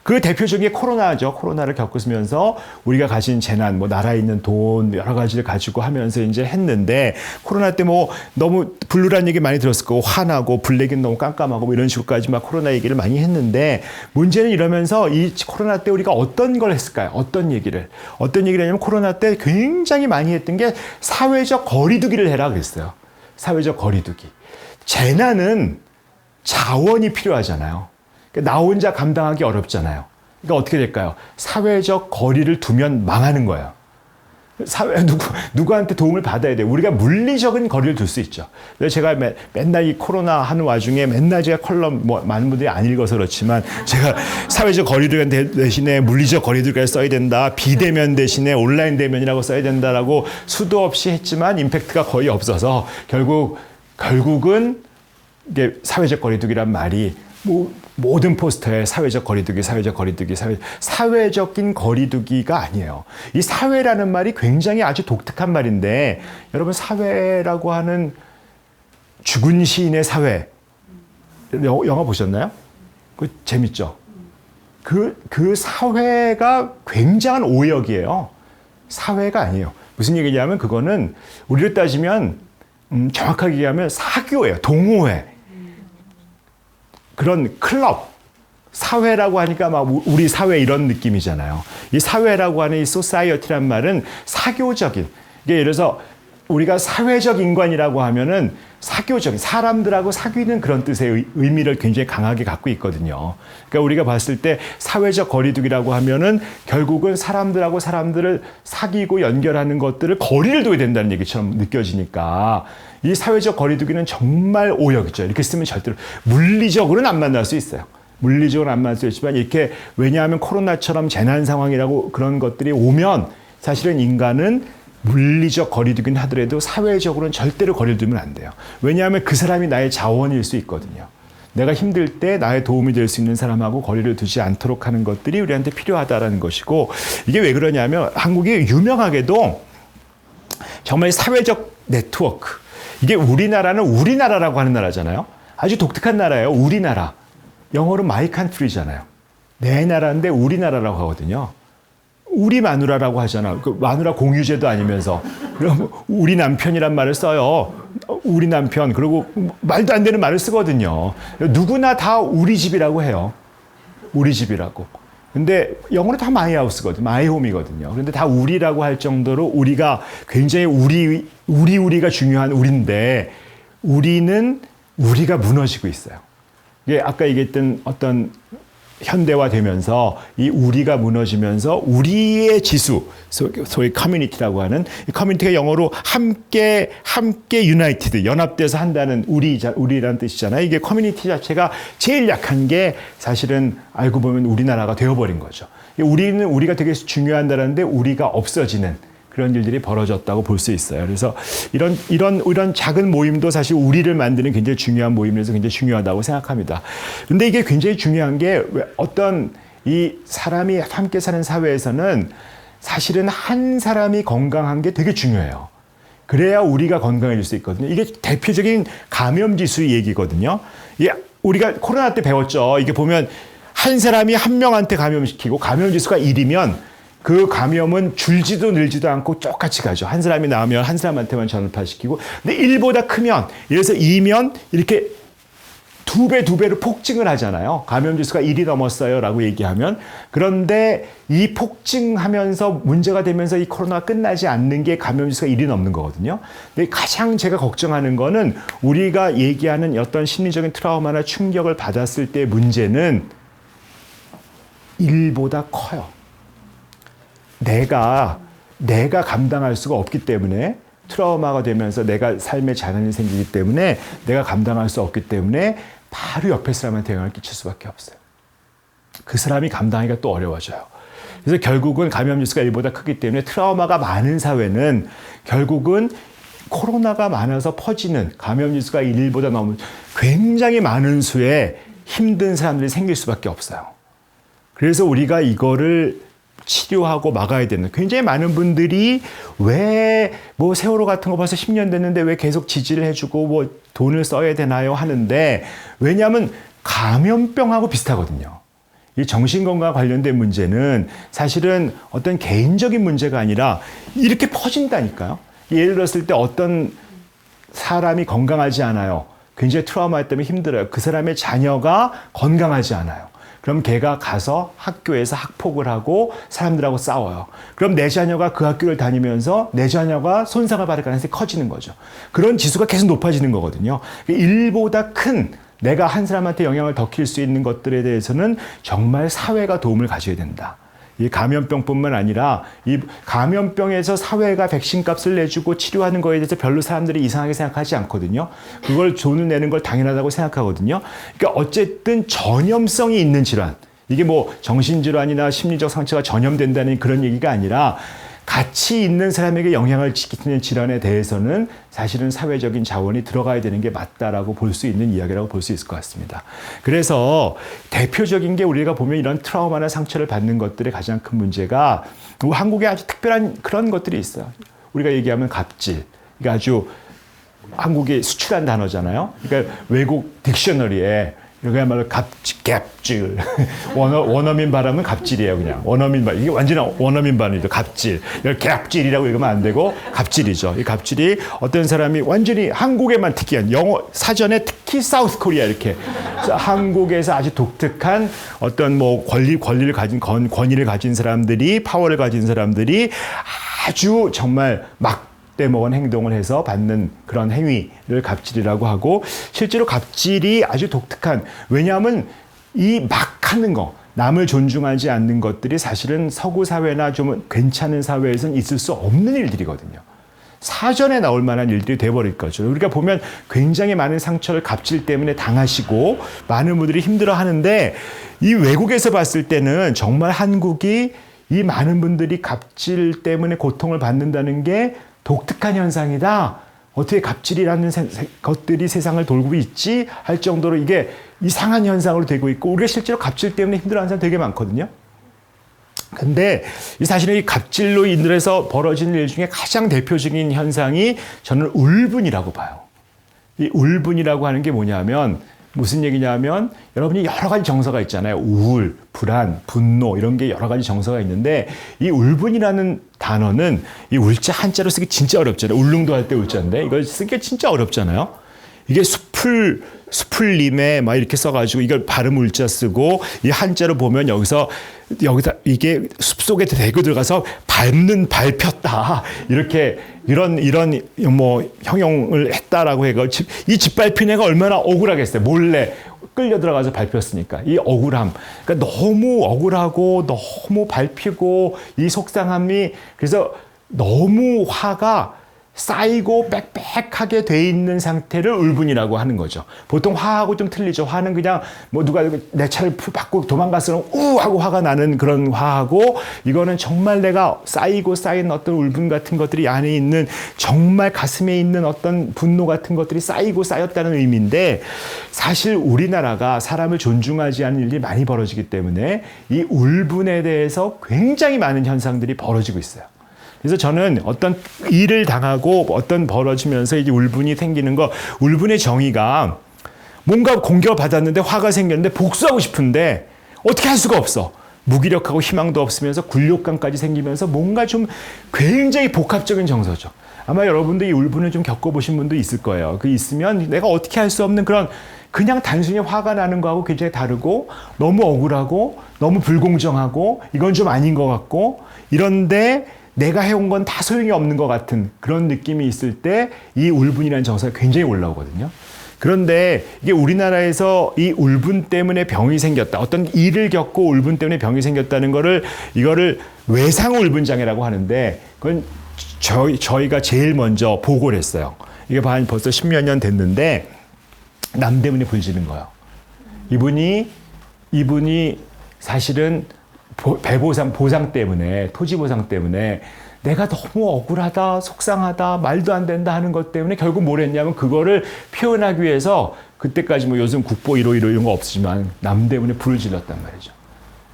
그 대표적인 게 코로나죠. 코로나를 겪으면서 우리가 가진 재난, 뭐 나라에 있는 돈 여러 가지를 가지고 하면서 이제 했는데 코로나 때 뭐 너무 블루란 얘기 많이 들었을 거고 화나고 블랙은 너무 깜깜하고 뭐 이런 식으로까지 막 코로나 얘기를 많이 했는데 문제는 이러면서 이 코로나 때 우리가 어떤 걸 했을까요? 어떤 얘기를 하냐면 코로나 때 굉장히 많이 했던 게 사회적 거리두기를 해라 그랬어요. 사회적 거리두기. 재난은 자원이 필요하잖아요. 그러니까 나 혼자 감당하기 어렵잖아요. 그러니까 어떻게 될까요? 사회적 거리를 두면 망하는 거예요. 사회 누구한테 도움을 받아야 돼요. 우리가 물리적인 거리를 둘 수 있죠. 그래서 제가 맨날 이 코로나 하는 와중에 맨날 제가 컬럼 뭐 많은 분들이 안 읽어서 그렇지만 제가 사회적 거리두기 대신에 물리적 거리두기를 써야 된다. 비대면 대신에 온라인 대면이라고 써야 된다라고 수도 없이 했지만 임팩트가 거의 없어서 결국은 이게 사회적 거리두기란 말이 모든 포스터에 사회적 거리두기, 사회적인 거리두기가 아니에요. 이 사회라는 말이 굉장히 아주 독특한 말인데, 여러분 사회라고 하는 죽은 시인의 사회, 영화 보셨나요? 그 재밌죠? 그 사회가 굉장한 오역이에요. 사회가 아니에요. 무슨 얘기냐면 그거는 우리로 따지면 정확하게 얘기하면 사교예요. 동호회. 그런 클럽, 사회라고 하니까 막 우리 사회 이런 느낌이잖아요. 이 사회라고 하는 이 소사이어티란 말은 사교적인, 이게 예를 들어서 우리가 사회적 인간이라고 하면은 사교적인, 사람들하고 사귀는 그런 뜻의 의미를 굉장히 강하게 갖고 있거든요. 그러니까 우리가 봤을 때 사회적 거리두기라고 하면은 결국은 사람들하고 사람들을 사귀고 연결하는 것들을 거리를 둬야 된다는 얘기처럼 느껴지니까 이 사회적 거리두기는 정말 오역이죠. 이렇게 쓰면 절대로 물리적으로는 안 만날 수 있어요. 물리적으로는 안 만날 수 있지만 이렇게, 왜냐하면 코로나처럼 재난 상황이라고 그런 것들이 오면 사실은 인간은 물리적 거리두기는 하더라도 사회적으로는 절대로 거리를 두면 안 돼요. 왜냐하면 그 사람이 나의 자원일 수 있거든요. 내가 힘들 때 나의 도움이 될 수 있는 사람하고 거리를 두지 않도록 하는 것들이 우리한테 필요하다는 것이고, 이게 왜 그러냐면 한국이 유명하게도 정말 사회적 네트워크, 이게 우리나라는 우리나라라고 하는 나라잖아요. 아주 독특한 나라예요. 우리나라. 영어로 my country잖아요. 내 나라인데 우리나라라고 하거든요. 우리 마누라라고 하잖아. 그 마누라 공유제도 아니면서. 그럼 우리 남편이란 말을 써요. 우리 남편. 그리고 말도 안 되는 말을 쓰거든요. 누구나 다 우리 집이라고 해요. 우리 집이라고. 근데 영어로 다 my house거든요. my home이거든요. 그런데 다 우리라고 할 정도로 우리가 굉장히 우리가 중요한 우리인데, 우리가 무너지고 있어요. 이게 아까 얘기했던 어떤 현대화되면서 이 우리가 무너지면서 우리의 지수, 소위 커뮤니티라고 하는, 이 커뮤니티가 영어로 함께 유나이티드, 연합돼서 한다는 우리라는 뜻이잖아요. 이게 커뮤니티 자체가 제일 약한 게 사실은 알고 보면 우리나라가 되어버린 거죠. 우리가 되게 중요한다는데 우리가 없어지는 그런 일들이 벌어졌다고 볼 수 있어요. 그래서 이런 작은 모임도 사실 우리를 만드는 굉장히 중요한 모임에서 굉장히 중요하다고 생각합니다. 근데 이게 굉장히 중요한 게, 어떤 이 사람이 함께 사는 사회에서는 사실은 한 사람이 건강한 게 되게 중요해요. 그래야 우리가 건강해질 수 있거든요. 이게 대표적인 감염 지수 얘기거든요. 우리가 코로나 때 배웠죠. 이게 보면 한 사람이 한 명한테 감염시키고 감염 지수가 1이면 그 감염은 줄지도 늘지도 않고 똑같이 가죠. 한 사람이 나오면 한 사람한테만 전파시키고, 근데 1보다 크면, 예를 들어서 2면 이렇게 두 배로 폭증을 하잖아요. 감염 지수가 1이 넘었어요 라고 얘기하면. 그런데 이 폭증하면서 문제가 되면서 이 코로나가 끝나지 않는 게 감염 지수가 1이 넘는 거거든요. 근데 가장 제가 걱정하는 거는, 우리가 얘기하는 어떤 심리적인 트라우마나 충격을 받았을 때 문제는 1보다 커요. 내가 감당할 수가 없기 때문에, 트라우마가 되면서 내가 삶에 재난이 생기기 때문에 내가 감당할 수 없기 때문에 바로 옆에 사람한테 영향을 끼칠 수밖에 없어요. 그 사람이 감당하기가 또 어려워져요. 그래서 결국은 감염 지수가 1보다 크기 때문에 트라우마가 많은 사회는 결국은 코로나가 많아서 퍼지는, 감염 지수가 1보다 넘는 굉장히 많은 수의 힘든 사람들이 생길 수밖에 없어요. 그래서 우리가 이거를 치료하고 막아야 되는, 굉장히 많은 분들이 왜 세월호 같은 거 벌써 10년 됐는데 왜 계속 지지를 해주고 돈을 써야 되나요 하는데, 왜냐하면 감염병하고 비슷하거든요. 이 정신건강 관련된 문제는 사실은 어떤 개인적인 문제가 아니라 이렇게 퍼진다니까요. 예를 들었을 때 어떤 사람이 건강하지 않아요. 굉장히 트라우마 때문에 힘들어요. 그 사람의 자녀가 건강하지 않아요. 그럼 걔가 가서 학교에서 학폭을 하고 사람들하고 싸워요. 그럼 내 자녀가 그 학교를 다니면서 내 자녀가 손상을 받을 가능성이 커지는 거죠. 그런 지수가 계속 높아지는 거거든요. 1보다 큰, 내가 한 사람한테 영향을 더 킬 수 있는 것들에 대해서는 정말 사회가 도움을 가져야 된다. 이 감염병뿐만 아니라 이 감염병에서 사회가 백신 값을 내주고 치료하는 거에 대해서 별로 사람들이 이상하게 생각하지 않거든요. 그걸 돈을 내는 걸 당연하다고 생각하거든요. 그러니까 어쨌든 전염성이 있는 질환, 이게 뭐 정신질환이나 심리적 상처가 전염된다는 그런 얘기가 아니라 같이 있는 사람에게 영향을 끼치는 질환에 대해서는 사실은 사회적인 자원이 들어가야 되는 게 맞다라고 볼 수 있는 이야기라고 볼 수 있을 것 같습니다. 그래서 대표적인 게 우리가 보면 이런 트라우마나 상처를 받는 것들의 가장 큰 문제가 한국에 아주 특별한 그런 것들이 있어요. 우리가 얘기하면 갑질. 이게 아주 한국에 수출한 단어잖아요. 그러니까 외국 딕셔너리에 그야말로 갑질, 원어민 발음은 갑질이에요, 그냥. 원어민 발, 이게 완전히 원어민 발음이죠. 갑질. 이걸 갑질이라고 읽으면 안 되고, 갑질이죠. 이 갑질이 어떤 사람이 완전히 한국에만 특이한, 영어, 사전에 특히 사우스 코리아 이렇게. 한국에서 아주 독특한 어떤 뭐 권리를 가진 사람들이, 파워를 가진 사람들이 아주 정말 떼먹은 행동을 해서 받는 그런 행위를 갑질이라고 하고, 실제로 갑질이 아주 독특한, 왜냐하면 이 막 하는 거, 남을 존중하지 않는 것들이 사실은 서구 사회나 좀 괜찮은 사회에서는 있을 수 없는 일들이거든요. 사전에 나올 만한 일들이 돼버릴 거죠. 우리가 보면 굉장히 많은 상처를 갑질 때문에 당하시고 많은 분들이 힘들어 하는데, 이 외국에서 봤을 때는 정말 한국이 이 많은 분들이 갑질 때문에 고통을 받는다는 게 독특한 현상이다. 어떻게 갑질이라는 것들이 세상을 돌고 있지? 할 정도로 이게 이상한 현상으로 되고 있고, 우리가 실제로 갑질 때문에 힘들어하는 사람 되게 많거든요. 근데 사실은 이 갑질로 인해서 벌어지는 일 중에 가장 대표적인 현상이 저는 울분이라고 봐요. 이 울분이라고 하는 게 뭐냐면, 무슨 얘기냐면, 여러분이 여러 가지 정서가 있잖아요. 우울, 불안, 분노, 이런 게 여러 가지 정서가 있는데, 이 울분이라는 단어는 이 울자 한자로 쓰기 진짜 어렵잖아요. 울릉도 할 때 울자인데, 이걸 쓰기 진짜 어렵잖아요. 이게 수풀림에 막 이렇게 써가지고 이걸 발음 울자 쓰고, 이 한자로 보면 여기서 이게 숲속에 대고 들어가서 밟혔다. 이렇게 이런 뭐 형용을 했다라고 해가 이 짓밟힌 애가 얼마나 억울하겠어요. 몰래 끌려 들어가서 밟혔으니까. 이 억울함. 그러니까 너무 억울하고 너무 밟히고 이 속상함이, 그래서 너무 화가 쌓이고 빽빽하게 돼 있는 상태를 울분이라고 하는 거죠. 보통 화하고 좀 틀리죠. 화는 그냥 뭐 누가 내 차를 받고 도망갔으면 하고 화가 나는 그런 화하고, 이거는 정말 내가 쌓인 어떤 울분 같은 것들이 안에 있는, 정말 가슴에 있는 어떤 분노 같은 것들이 쌓였다는 의미인데, 사실 우리나라가 사람을 존중하지 않는 일이 많이 벌어지기 때문에 이 울분에 대해서 굉장히 많은 현상들이 벌어지고 있어요. 그래서 저는 어떤 일을 당하고 어떤 벌어지면서 이제 울분이 생기는 거, 울분의 정의가 뭔가 공격을 받았는데 화가 생겼는데 복수하고 싶은데 어떻게 할 수가 없어. 무기력하고 희망도 없으면서 굴욕감까지 생기면서 뭔가 좀 굉장히 복합적인 정서죠. 아마 여러분도 이 울분을 좀 겪어보신 분도 있을 거예요. 그 있으면 내가 어떻게 할 수 없는 그런, 그냥 단순히 화가 나는 거하고 굉장히 다르고, 너무 억울하고 너무 불공정하고 이건 좀 아닌 것 같고, 이런데 내가 해온 건 다 소용이 없는 것 같은 그런 느낌이 있을 때 이 울분이라는 정서가 굉장히 올라오거든요. 그런데 이게 우리나라에서 이 울분 때문에 병이 생겼다, 어떤 일을 겪고 울분 때문에 병이 생겼다는 이거를 외상울분장애라고 하는데, 그건 저희가 제일 먼저 보고를 했어요. 이게 벌써 10몇 년 됐는데 남대문에 불지는 거예요. 이분이 사실은 보상 때문에, 토지 보상 때문에 내가 너무 억울하다, 속상하다, 말도 안 된다 하는 것 때문에 결국 뭘 했냐면, 그거를 표현하기 위해서 그때까지 뭐 요즘 국보 151 이런 거 없지만 남대문에 불을 질렀단 말이죠.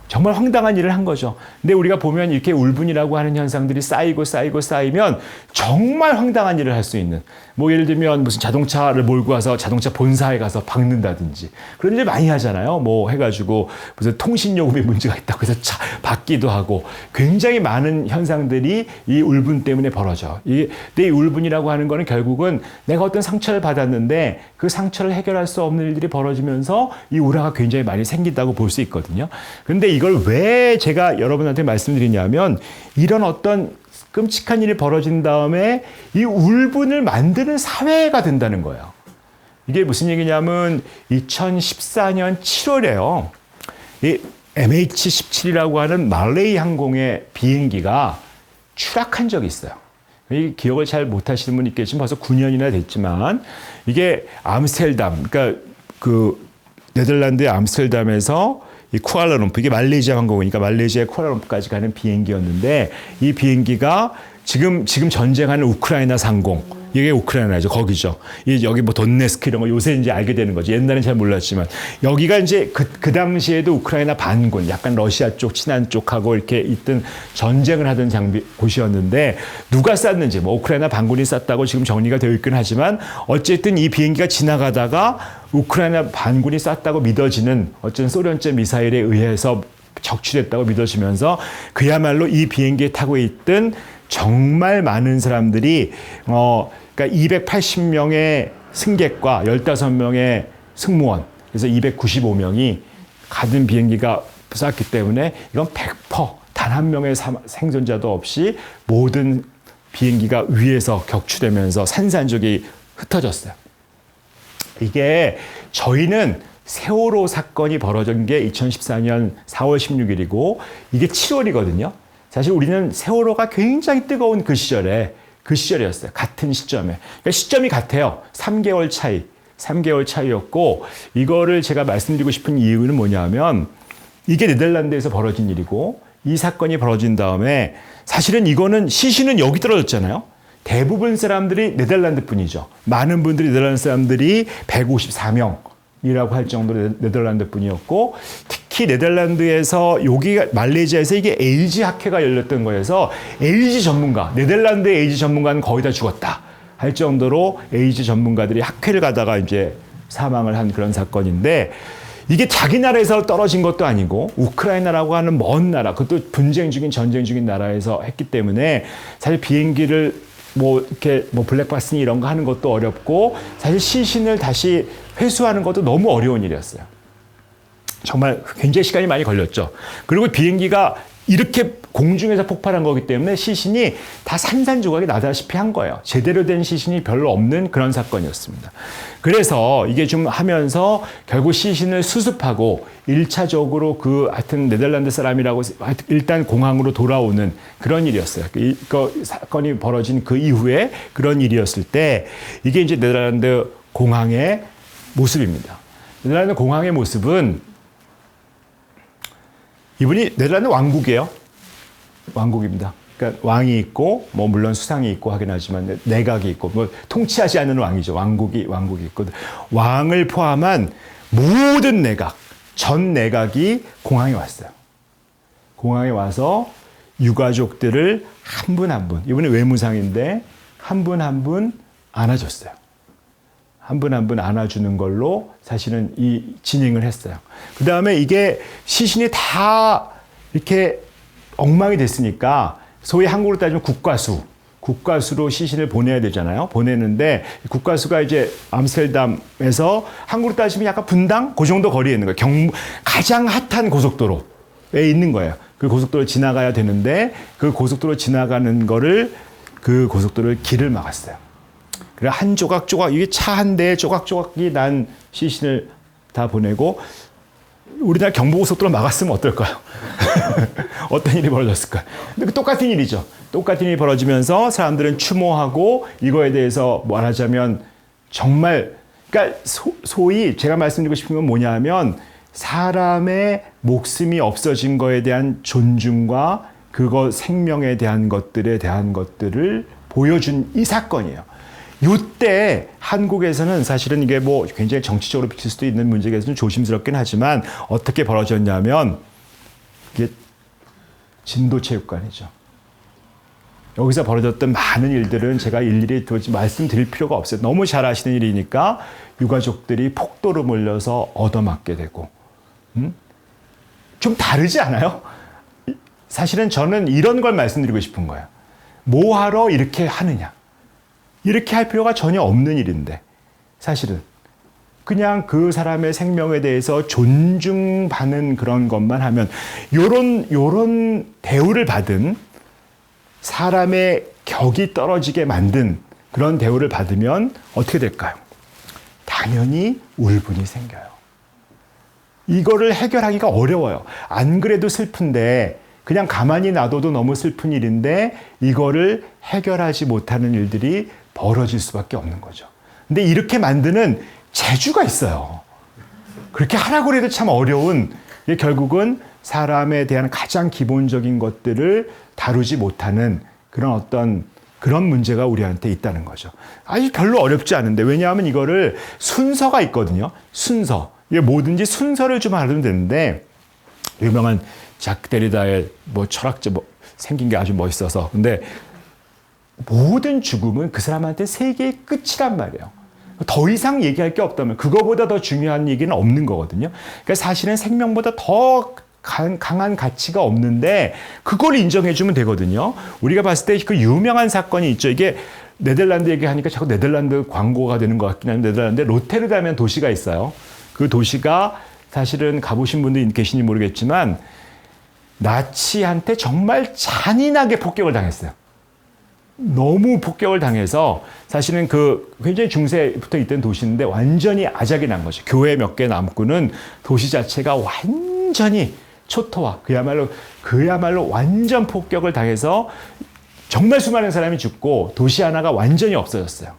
정말 황당한 일을 한 거죠. 근데 우리가 보면 이렇게 울분이라고 하는 현상들이 쌓이면 정말 황당한 일을 할 수 있는, 뭐 예를 들면 무슨 자동차를 몰고 와서 자동차 본사에 가서 박는다든지 그런 일 많이 하잖아요. 뭐 해가지고 무슨 통신요금에 문제가 있다고 해서 받기도 하고, 굉장히 많은 현상들이 이 울분 때문에 벌어져. 근데 이 울분이라고 하는 거는 결국은 내가 어떤 상처를 받았는데 그 상처를 해결할 수 없는 일들이 벌어지면서 이 우라가 굉장히 많이 생긴다고 볼 수 있거든요. 근데 이걸 왜 제가 여러분한테 말씀드리냐면, 이런 어떤 끔찍한 일이 벌어진 다음에 이 울분을 만드는 사회가 된다는 거예요. 이게 무슨 얘기냐면 2014년 7월에요. 이 MH17이라고 하는 말레이 항공의 비행기가 추락한 적이 있어요. 이 기억을 잘 못하시는 분이 있겠지만 벌써 9년이나 됐지만 이게 암스테르담, 그러니까 그 네덜란드의 암스테르담에서 이 쿠알라룸푸, 이게 말레이시아 항공이니까 말레이시아의 쿠알라룸푸까지 가는 비행기였는데 이 비행기가 지금 전쟁하는 우크라이나 상공, 이게 우크라이나죠. 거기죠. 여기 뭐 돈네스크 이런 거 요새 이제 알게 되는 거죠. 옛날엔 잘 몰랐지만 여기가 이제 그 당시에도 우크라이나 반군, 약간 러시아 쪽, 친한 쪽하고 이렇게 있던 전쟁을 하던 곳이었는데 누가 쐈는지 뭐 우크라이나 반군이 쐈다고 지금 정리가 되어 있긴 하지만 어쨌든 이 비행기가 지나가다가 우크라이나 반군이 쐈다고 믿어지는 어쩐 소련제 미사일에 의해서 적출했다고 믿어지면서 그야말로 이 비행기에 타고 있던 정말 많은 사람들이 그러니까 280명의 승객과 15명의 승무원, 그래서 295명이 가든 비행기가 쐈기 때문에 이건 100% 단 한 명의 생존자도 없이 모든 비행기가 위에서 격추되면서 산산조각이 흩어졌어요. 이게 저희는 세월호 사건이 벌어진 게 2014년 4월 16일이고 이게 7월이거든요. 사실 우리는 세월호가 굉장히 뜨거운 그 시절이었어요. 같은 시점에. 그러니까 시점이 같아요. 3개월 차이였고, 이거를 제가 말씀드리고 싶은 이유는 뭐냐면, 이게 네덜란드에서 벌어진 일이고, 이 사건이 벌어진 다음에, 사실은 이거는 시신은 여기 떨어졌잖아요. 대부분 사람들이 네덜란드 뿐이죠. 많은 분들이 네덜란드 사람들이 154명이라고 할 정도로 네덜란드 뿐이었고, 특히 네덜란드에서 여기가 말레이시아에서 이게 에이즈 학회가 열렸던 거여서 에이즈 전문가, 네덜란드의 에이즈 전문가는 거의 다 죽었다 할 정도로 에이즈 전문가들이 학회를 가다가 이제 사망을 한 그런 사건인데 이게 자기 나라에서 떨어진 것도 아니고 우크라이나라고 하는 먼 나라, 그것도 전쟁 중인 나라에서 했기 때문에 사실 비행기를 이렇게 블랙박스니 이런 거 하는 것도 어렵고 사실 시신을 다시 회수하는 것도 너무 어려운 일이었어요. 정말 굉장히 시간이 많이 걸렸죠. 그리고 비행기가 이렇게 공중에서 폭발한 거기 때문에 시신이 다 산산조각이 나다시피 한 거예요. 제대로 된 시신이 별로 없는 그런 사건이었습니다. 그래서 이게 좀 하면서 결국 시신을 수습하고 1차적으로 하여튼 네덜란드 사람이라고 일단 공항으로 돌아오는 그런 일이었어요. 그 사건이 벌어진 그 이후에 그런 일이었을 때 이게 이제 네덜란드 공항의 모습입니다. 네덜란드 공항의 모습은 이분이 네덜란드 왕국이에요. 왕국입니다. 그러니까 왕이 있고, 물론 수상이 있고 하긴 하지만 내각이 있고, 통치하지 않는 왕이죠. 왕국이 있고. 왕을 포함한 모든 내각, 전 내각이 공항에 왔어요. 공항에 와서 유가족들을 한 분 한 분, 이분이 외무상인데 한 분 한 분 안아줬어요. 한 분 한 분 안아주는 걸로 사실은 진행을 했어요. 그 다음에 이게 시신이 다 이렇게 엉망이 됐으니까 소위 한국으로 따지면 국가수로 시신을 보내야 되잖아요. 보내는데 국가수가 이제 암스테르담에서 한국으로 따지면 약간 분당 그 정도 거리에 있는 거예요. 가장 핫한 고속도로에 있는 거예요. 그 고속도로 지나가야 되는데 그 고속도로 지나가는 거를 그 고속도로를 길을 막았어요. 그래 한 조각조각 이게 차 한 대에 조각조각이 난 시신을 다 보내고 우리나라 경부고속도로 막았으면 어떨까요? 어떤 일이 벌어졌을까요? 근데 똑같은 일이죠. 똑같은 일이 벌어지면서 사람들은 추모하고 이거에 대해서 말하자면 정말 그러니까 소위 제가 말씀드리고 싶은 건 뭐냐면 사람의 목숨이 없어진 거에 대한 존중과 그거 생명에 대한 것들을 보여준 이 사건이에요. 이때 한국에서는 사실은 이게 굉장히 정치적으로 비칠 수도 있는 문제에서는 조심스럽긴 하지만 어떻게 벌어졌냐면 이게 진도체육관이죠. 여기서 벌어졌던 많은 일들은 제가 일일이 말씀드릴 필요가 없어요. 너무 잘 아시는 일이니까 유가족들이 폭도로 몰려서 얻어맞게 되고 좀 다르지 않아요? 사실은 저는 이런 걸 말씀드리고 싶은 거예요. 뭐하러 이렇게 하느냐. 이렇게 할 필요가 전혀 없는 일인데 사실은 그냥 그 사람의 생명에 대해서 존중받는 그런 것만 하면 요런 대우를 받은 사람의 격이 떨어지게 만든 그런 대우를 받으면 어떻게 될까요? 당연히 울분이 생겨요. 이거를 해결하기가 어려워요. 안 그래도 슬픈데 그냥 가만히 놔둬도 너무 슬픈 일인데 이거를 해결하지 못하는 일들이 벌어질 수밖에 없는 거죠. 근데 이렇게 만드는 재주가 있어요. 그렇게 하라고 해도 참 어려운, 결국은 사람에 대한 가장 기본적인 것들을 다루지 못하는 그런 문제가 우리한테 있다는 거죠. 아주 별로 어렵지 않은데, 왜냐하면 이거를 순서가 있거든요. 순서. 이게 뭐든지 순서를 좀 알면 되는데, 유명한 작 데리다의 철학자 생긴 게 아주 멋있어서. 근데 모든 죽음은 그 사람한테 세계의 끝이란 말이에요. 더 이상 얘기할 게 없다면 그거보다 더 중요한 얘기는 없는 거거든요. 그러니까 사실은 생명보다 더 강한 가치가 없는데 그걸 인정해주면 되거든요. 우리가 봤을 때 그 유명한 사건이 있죠. 이게 네덜란드 얘기하니까 자꾸 네덜란드 광고가 되는 것 같긴 한데, 네덜란드에 로테르담이라는 도시가 있어요. 그 도시가 사실은 가보신 분들이 계신지 모르겠지만 나치한테 정말 잔인하게 폭격을 당했어요. 너무 폭격을 당해서 사실은 굉장히 중세부터 있던 도시인데 완전히 아작이 난 거죠. 교회 몇 개 남고는 도시 자체가 완전히 초토화, 그야말로 완전 폭격을 당해서 정말 수많은 사람이 죽고 도시 하나가 완전히 없어졌어요.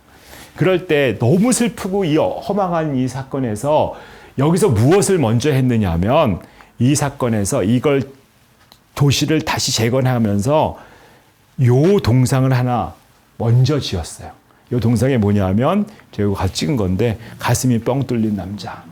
그럴 때 너무 슬프고 이 허망한 이 사건에서 여기서 무엇을 먼저 했느냐 하면, 이 사건에서 이걸 도시를 다시 재건하면서 요 동상을 하나 먼저 지었어요. 요 동상이 뭐냐면 제가 같이 찍은 건데, 가슴이 뻥 뚫린 남자.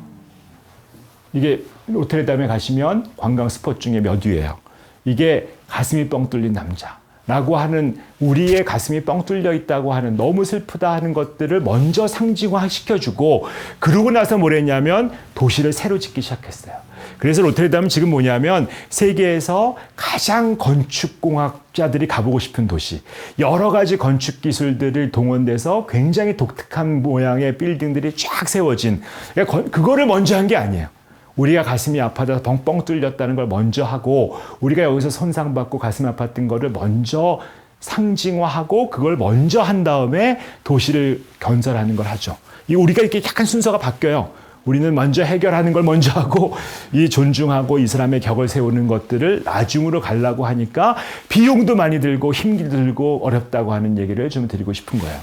이게 로테르담에 가시면 관광 스포츠 중에 몇 위예요. 이게 가슴이 뻥 뚫린 남자라고 하는, 우리의 가슴이 뻥 뚫려 있다고 하는, 너무 슬프다 하는 것들을 먼저 상징화 시켜주고, 그러고 나서 뭘 했냐면 도시를 새로 짓기 시작했어요. 그래서 로테르담은 지금 뭐냐면 세계에서 가장 건축공학자들이 가보고 싶은 도시. 여러 가지 건축 기술들을 동원돼서 굉장히 독특한 모양의 빌딩들이 쫙 세워진, 그거를 먼저 한 게 아니에요. 우리가 가슴이 아파서 뻥뻥 뚫렸다는 걸 먼저 하고, 우리가 여기서 손상받고 가슴 아팠던 거를 먼저 상징화하고, 그걸 먼저 한 다음에 도시를 건설하는 걸 하죠. 우리가 이렇게 약간 순서가 바뀌어요. 우리는 먼저 해결하는 걸 먼저 하고, 이 존중하고 이 사람의 격을 세우는 것들을 나중으로 가려고 하니까 비용도 많이 들고 힘도 들고 어렵다고 하는 얘기를 좀 드리고 싶은 거예요.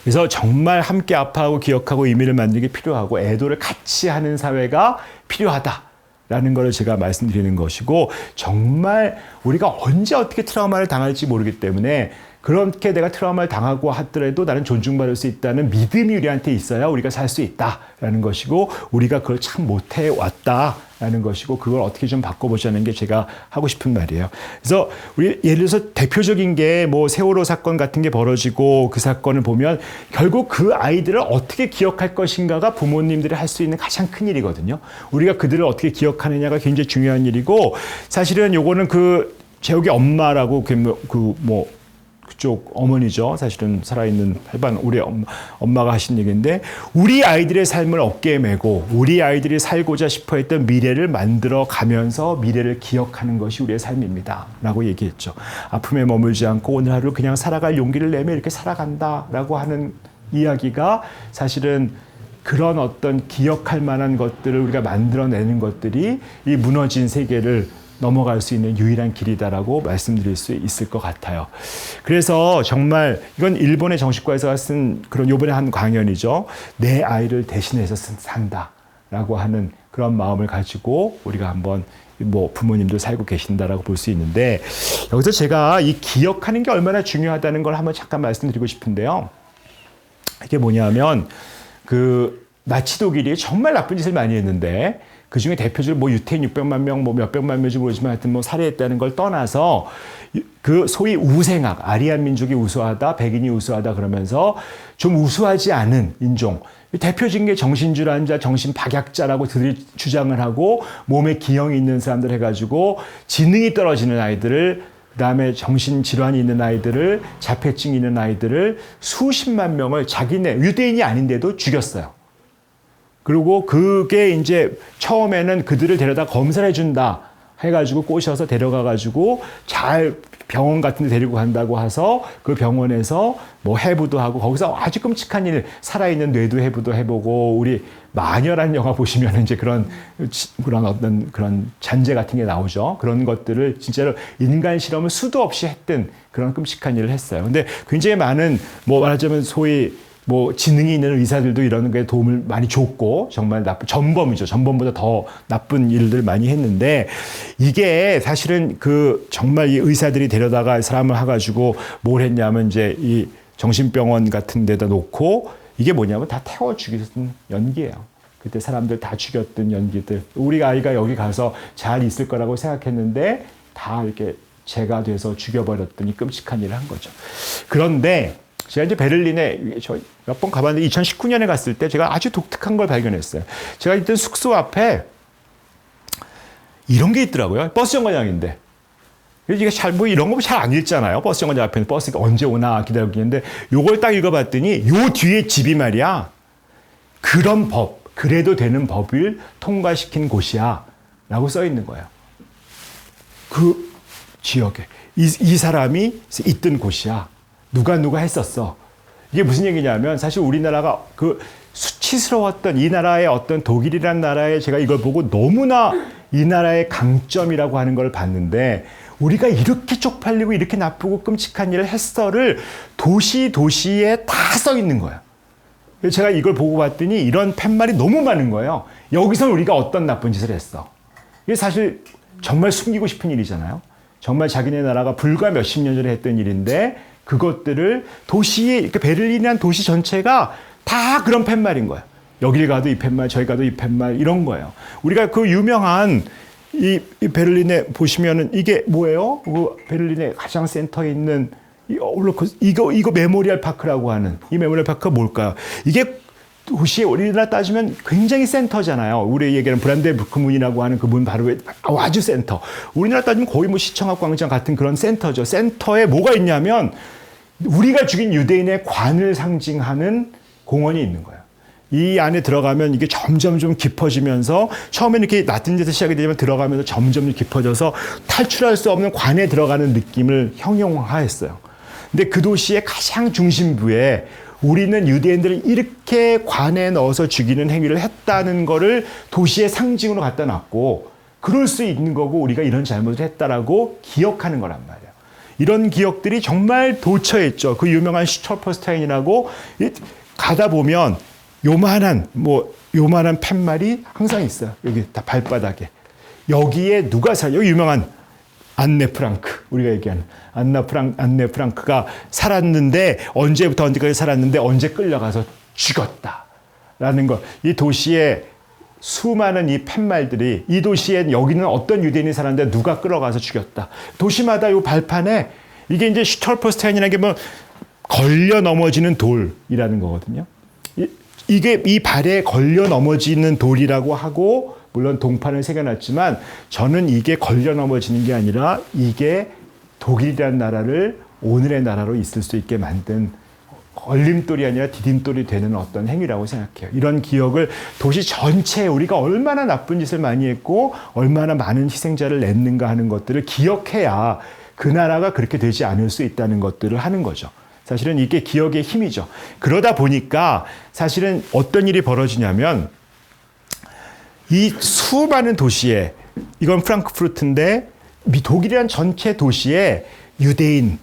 그래서 정말 함께 아파하고 기억하고 의미를 만들기 필요하고, 애도를 같이 하는 사회가 필요하다라는 걸 제가 말씀드리는 것이고, 정말 우리가 언제 어떻게 트라우마를 당할지 모르기 때문에, 그렇게 내가 트라우마를 당하고 하더라도 나는 존중받을 수 있다는 믿음이 우리한테 있어야 우리가 살 수 있다라는 것이고, 우리가 그걸 참 못해왔다라는 것이고, 그걸 어떻게 좀 바꿔보자는 게 제가 하고 싶은 말이에요. 그래서 우리 예를 들어서 대표적인 게 세월호 사건 같은 게 벌어지고, 그 사건을 보면 결국 그 아이들을 어떻게 기억할 것인가가 부모님들이 할 수 있는 가장 큰 일이거든요. 우리가 그들을 어떻게 기억하느냐가 굉장히 중요한 일이고, 사실은 요거는 제옥의 엄마라고 그쪽 어머니죠. 사실은 살아있는 우리 엄마가 하신 얘기인데, 우리 아이들의 삶을 어깨에 메고 우리 아이들이 살고자 싶어 했던 미래를 만들어 가면서 미래를 기억하는 것이 우리의 삶입니다 라고 얘기했죠. 아픔에 머물지 않고 오늘 하루를 그냥 살아갈 용기를 내며 이렇게 살아간다라고 하는 이야기가, 사실은 그런 어떤 기억할 만한 것들을 우리가 만들어내는 것들이 이 무너진 세계를 넘어갈 수 있는 유일한 길이다라고 말씀드릴 수 있을 것 같아요. 그래서 정말 이건 일본의 정신과에서 쓴 그런 요번에 한 강연이죠. 내 아이를 대신해서 산다라고 하는 그런 마음을 가지고 우리가 한번 부모님도 살고 계신다라고 볼 수 있는데, 여기서 제가 이 기억하는 게 얼마나 중요하다는 걸 한번 잠깐 말씀드리고 싶은데요. 이게 뭐냐면 나치 독일이 정말 나쁜 짓을 많이 했는데, 그 중에 대표적으로 유태인 600만 명, 몇백만 명인지 모르지만 하여튼 살해했다는 걸 떠나서 그 소위 우생학, 아리안 민족이 우수하다, 백인이 우수하다 그러면서 좀 우수하지 않은 인종, 대표적인 게 정신질환자, 정신박약자라고 들이 주장을 하고 몸에 기형이 있는 사람들 해가지고 지능이 떨어지는 아이들을, 그다음에 정신질환이 있는 아이들을, 자폐증이 있는 아이들을 수십만 명을 자기네 유대인이 아닌데도 죽였어요. 그리고 그게 이제 처음에는 그들을 데려다 검사를 해준다 해가지고 꼬셔서 데려가가지고 잘 병원 같은 데 데리고 간다고 해서 그 병원에서 뭐 해부도 하고 거기서 아주 끔찍한 일, 살아있는 뇌도 해부도 해보고 우리 마녀라는 영화 보시면 이제 그런 어떤 그런 잔재 같은 게 나오죠. 그런 것들을 진짜로 인간 실험을 수도 없이 했던 그런 끔찍한 일을 했어요. 근데 굉장히 많은 뭐 말하자면 소위 뭐 지능이 있는 의사들도 이런 게 도움을 많이 줬고 정말 나쁜 전범이죠. 전범보다 더 나쁜 일들 많이 했는데 이게 사실은 그 정말 이 의사들이 데려다가 사람을 해가지고 뭘 했냐면 이제 이 정신병원 같은 데다 놓고 이게 뭐냐면 다 태워 죽였던 연기예요. 그때 사람들 다 죽였던 연기들. 우리 아이가 여기 가서 잘 있을 거라고 생각했는데 다 이렇게 죄가 돼서 죽여버렸더니 끔찍한 일을 한 거죠. 그런데 제가 이제 베를린에 몇 번 가봤는데 2019년에 갔을 때 제가 아주 독특한 걸 발견했어요. 제가 있던 숙소 앞에 이런 게 있더라고요. 버스 정거장인데. 이게 잘, 뭐 이런 거 잘 안 읽잖아요. 버스 정거장 앞에는 버스가 언제 오나 기다리는데 요걸 딱 읽어봤더니 요 뒤에 집이 말이야. 그런 법, 그래도 되는 법을 통과시킨 곳이야. 라고 써 있는 거예요. 그 지역에. 이 사람이 있던 곳이야. 누가 했었어. 이게 무슨 얘기냐면 사실 우리나라가 그 수치스러웠던 이 나라의 어떤 독일이라는 나라에 제가 이걸 보고 너무나 이 나라의 강점이라고 하는 걸 봤는데 우리가 이렇게 쪽팔리고 이렇게 나쁘고 끔찍한 일을 했어를 도시에 다 써 있는 거예요. 제가 이걸 보고 봤더니 이런 팻말이 너무 많은 거예요. 여기서 우리가 어떤 나쁜 짓을 했어. 이게 사실 정말 숨기고 싶은 일이잖아요. 정말 자기네 나라가 불과 몇십 년 전에 했던 일인데 그것들을 도시에, 그러니까 베를린이라는 도시 전체가 다 그런 팻말인 거예요. 여길 가도 이 팻말, 저기 가도 이 팻말, 이런 거예요. 우리가 그 유명한 이 베를린에 보시면은 이게 뭐예요? 그 베를린의 가장 센터에 있는 이거 메모리얼 파크라고 하는 이 메모리얼 파크가 뭘까요? 이게 도시에 우리나라 따지면 굉장히 센터잖아요. 우리 얘기하는 브란덴부르크 문이라고 하는 그 문 바로 아주 센터. 우리나라 따지면 거의 뭐 시청학 광장 같은 그런 센터죠. 센터에 뭐가 있냐면 우리가 죽인 유대인의 관을 상징하는 공원이 있는 거예요. 이 안에 들어가면 이게 점점 좀 깊어지면서 처음에는 이렇게 낮은 데서 시작이 되면 들어가면서 점점 깊어져서 탈출할 수 없는 관에 들어가는 느낌을 형용화했어요. 근데 그 도시의 가장 중심부에 우리는 유대인들을 이렇게 관에 넣어서 죽이는 행위를 했다는 거를 도시의 상징으로 갖다 놨고 그럴 수 있는 거고 우리가 이런 잘못을 했다라고 기억하는 거란 말이에요. 이런 기억들이 정말 도처에 있죠. 그 유명한 슈터포스타인이라고 가다 보면 요만한 팻말이 항상 있어요. 여기 다 발바닥에. 여기에 누가 살아요? 여기 유명한 안네 프랑크, 우리가 얘기하는 안네 프랑크가 살았는데 언제부터 언제까지 살았는데 언제 끌려가서 죽었다라는 것. 이 도시의 수많은 이 팻말들이 이 도시에 여기는 어떤 유대인이 살았는데 누가 끌어가서 죽였다. 도시마다 이 발판에 이게 이제 슈털포스타인이라는 게 뭐 걸려 넘어지는 돌이라는 거거든요. 이게 이 발에 걸려 넘어지는 돌이라고 하고 물론 동판을 새겨놨지만 저는 이게 걸려 넘어지는 게 아니라 이게 독일이라는 나라를 오늘의 나라로 있을 수 있게 만든 걸림돌이 아니라 디딤돌이 되는 어떤 행위라고 생각해요. 이런 기억을 도시 전체에 우리가 얼마나 나쁜 짓을 많이 했고 얼마나 많은 희생자를 냈는가 하는 것들을 기억해야 그 나라가 그렇게 되지 않을 수 있다는 것들을 하는 거죠. 사실은 이게 기억의 힘이죠. 그러다 보니까 사실은 어떤 일이 벌어지냐면 이 수많은 도시에 이건 프랑크푸르트인데 독일이란 전체 도시에 유대인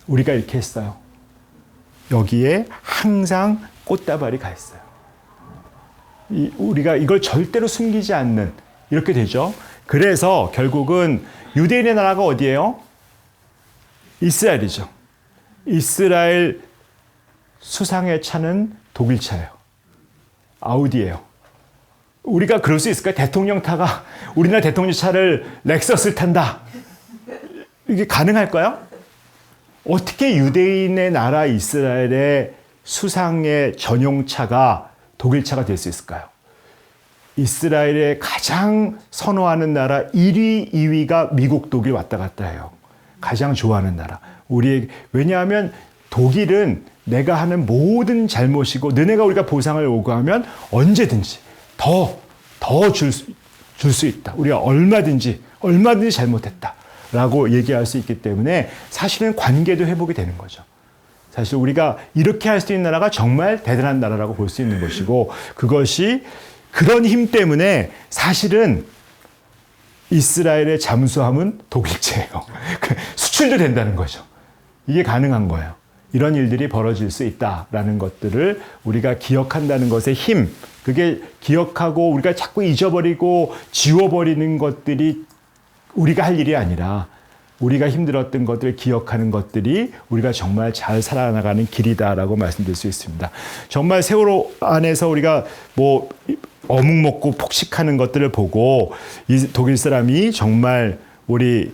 우리가 이렇게 했어요. 여기에 항상 꽃다발이 가 있어요. 우리가 이걸 절대로 숨기지 않는 이렇게 되죠. 그래서 결국은 유대인의 나라가 어디예요? 이스라엘이죠. 이스라엘 수상의 차는 독일차예요. 아우디예요. 우리가 그럴 수 있을까요? 대통령 타가 우리나라 대통령 차를 렉서스를 탄다. 이게 가능할까요? 어떻게 유대인의 나라 이스라엘의 수상의 전용차가 독일차가 될 수 있을까요? 이스라엘의 가장 선호하는 나라 1위, 2위가 미국, 독일 왔다 갔다 해요. 가장 좋아하는 나라. 왜냐하면 독일은 내가 하는 모든 잘못이고 너네가 우리가 보상을 요구하면 언제든지 더 줄 수 있다. 우리가 얼마든지 잘못했다라고 얘기할 수 있기 때문에 사실은 관계도 회복이 되는 거죠. 사실 우리가 이렇게 할 수 있는 나라가 정말 대단한 나라라고 볼 수 있는 것이고, 그것이 그런 힘 때문에 사실은 이스라엘의 잠수함은 독일제예요. 수출도 된다는 거죠. 이게 가능한 거예요. 이런 일들이 벌어질 수 있다라는 것들을 우리가 기억한다는 것의 힘, 그게 기억하고 우리가 자꾸 잊어버리고 지워버리는 것들이 우리가 할 일이 아니라 우리가 힘들었던 것들을 기억하는 것들이 우리가 정말 잘 살아나가는 길이다라고 말씀드릴 수 있습니다. 정말 세월호 안에서 우리가 뭐 어묵 먹고 폭식하는 것들을 보고 이 독일 사람이 정말 우리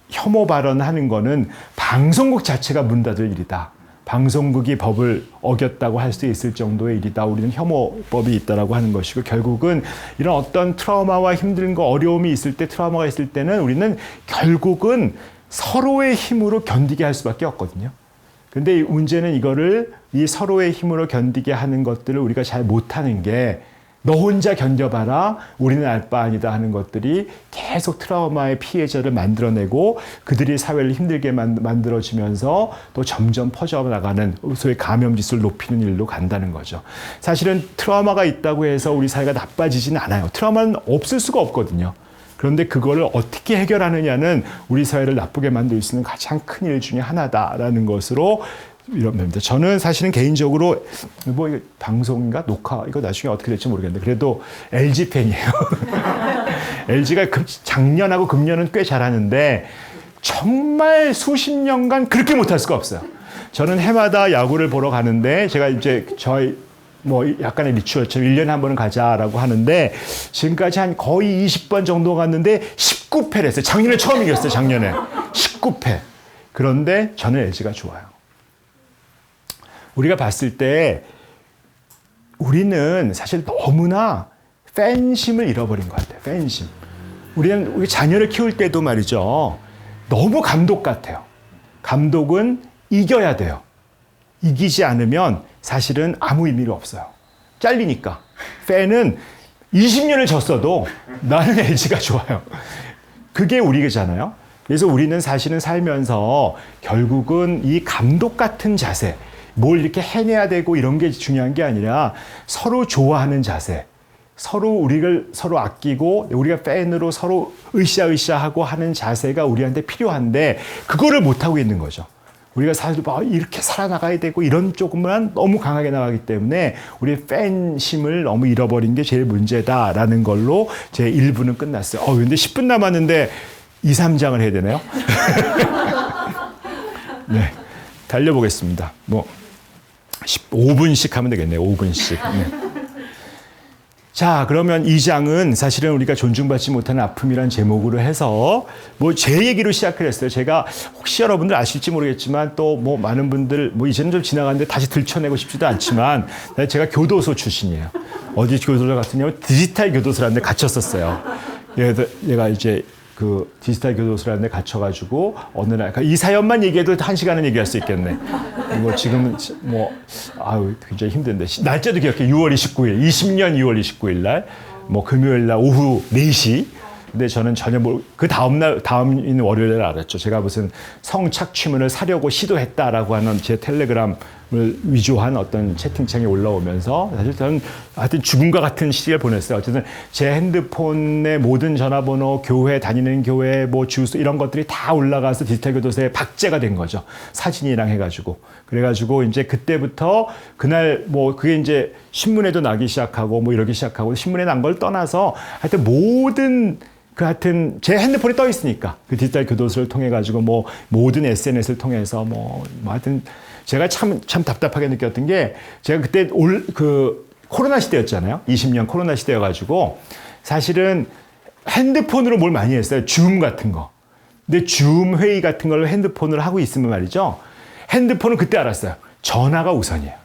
혐오 발언하는 거는 방송국 자체가 문 닫을 일이다. 방송국이 법을 어겼다고 할 수 있을 정도의 일이다. 우리는 혐오법이 있다라고 하는 것이고, 결국은 이런 어떤 트라우마와 힘든 거, 어려움이 있을 때, 트라우마가 있을 때는 우리는 결국은 서로의 힘으로 견디게 할 수밖에 없거든요. 근데 문제는 이거를 이 서로의 힘으로 견디게 하는 것들을 우리가 잘 못하는 게, 너 혼자 견뎌봐라, 우리는 알 바 아니다 하는 것들이 계속 트라우마의 피해자를 만들어내고 그들이 사회를 힘들게 만들어지면서 또 점점 퍼져나가는 소위 감염지수를 높이는 일로 간다는 거죠. 사실은 트라우마가 있다고 해서 우리 사회가 나빠지지는 않아요. 트라우마는 없을 수가 없거든요. 그런데 그거를 어떻게 해결하느냐는 우리 사회를 나쁘게 만들 수 있는 가장 큰 일 중에 하나다라는 것으로 이런 겁니다. 저는 사실은 개인적으로 뭐 이거 방송인가 녹화 이거 나중에 어떻게 될지 모르겠는데 그래도 LG 팬이에요. LG가 작년하고 금년은 꽤 잘하는데 정말 수십 년간 그렇게 못할 수가 없어요. 저는 해마다 야구를 보러 가는데 제가 이제 저희 뭐 약간의 리추얼처럼 1년에 한 번은 가자라고 하는데 지금까지 한 거의 20번 정도 갔는데 19패를 했어요. 작년에 처음 이겼어요. 작년에 19패. 그런데 저는 LG가 좋아요. 우리가 봤을 때 우리는 사실 너무나 팬심을 잃어버린 것 같아요. 팬심. 우리는 우리 자녀를 키울 때도 말이죠. 너무 감독 같아요. 감독은 이겨야 돼요. 이기지 않으면 사실은 아무 의미가 없어요. 잘리니까. 팬은 20년을 졌어도 나는 LG가 좋아요. 그게 우리잖아요. 그래서 우리는 사실은 살면서 결국은 이 감독 같은 자세, 뭘 이렇게 해내야 되고 이런 게 중요한 게 아니라 서로 좋아하는 자세, 서로 우리를 서로 아끼고 우리가 팬으로 서로 으쌰으쌰하고 하는 자세가 우리한테 필요한데 그거를 못하고 있는 거죠. 우리가 사실 이렇게 살아나가야 되고 이런 쪽만 너무 강하게 나가기 때문에 우리 팬심을 너무 잃어버린 게 제일 문제다라는 걸로 제 1부는 끝났어요. 근데 10분 남았는데 2, 3장을 해야 되나요? 네, 달려보겠습니다. 15분씩 하면 되겠네요. 5분씩. 네. 자, 그러면 2장은 사실은 우리가 존중받지 못하는 아픔이란 제목으로 해서 제 얘기로 시작을 했어요. 제가 혹시 여러분들 아실지 모르겠지만 또 많은 분들 이제는 좀 지나갔는데 다시 들춰내고 싶지도 않지만 제가 교도소 출신이에요. 어디 교도소 갔냐면 디지털 교도소라는 데 갇혔었어요. 얘가 이제 그 디지털 교도소라는 데 갇혀가지고 어느 날 이 사연만 얘기해도 1시간은 얘기할 수 있겠네. 지금은 굉장히 힘든데 날짜도 기억해. 6월 29일 20년 6월 29일 날 금요일 날 오후 4시. 근데 저는 전혀 그 다음인 월요일에 알았죠. 제가 무슨 성착취문을 사려고 시도했다라고 하는 제 텔레그램을 위조한 어떤 채팅창에 올라오면서 사실 저는 하여튼 죽음과 같은 시기를 보냈어요. 어쨌든 제 핸드폰의 모든 전화번호, 교회 다니는 교회, 주소 이런 것들이 다 올라가서 디지털 교도소에 박제가 된 거죠. 사진이랑 해가지고. 그래가지고 이제 그때부터 그날 그게 이제 신문에도 나기 시작하고 이러기 시작하고 신문에 난 걸 떠나서 하여튼 모든 하여튼 제 핸드폰이 떠 있으니까 그 디지털 교도소를 통해 가지고 모든 SNS를 통해서 하여튼 제가 참 답답하게 느꼈던 게 제가 그때 코로나 시대였잖아요. 20년 코로나 시대여가지고 사실은 핸드폰으로 뭘 많이 했어요. 줌 같은 거. 근데 줌 회의 같은 걸 핸드폰으로 하고 있으면 말이죠. 핸드폰은 그때 알았어요. 전화가 우선이에요.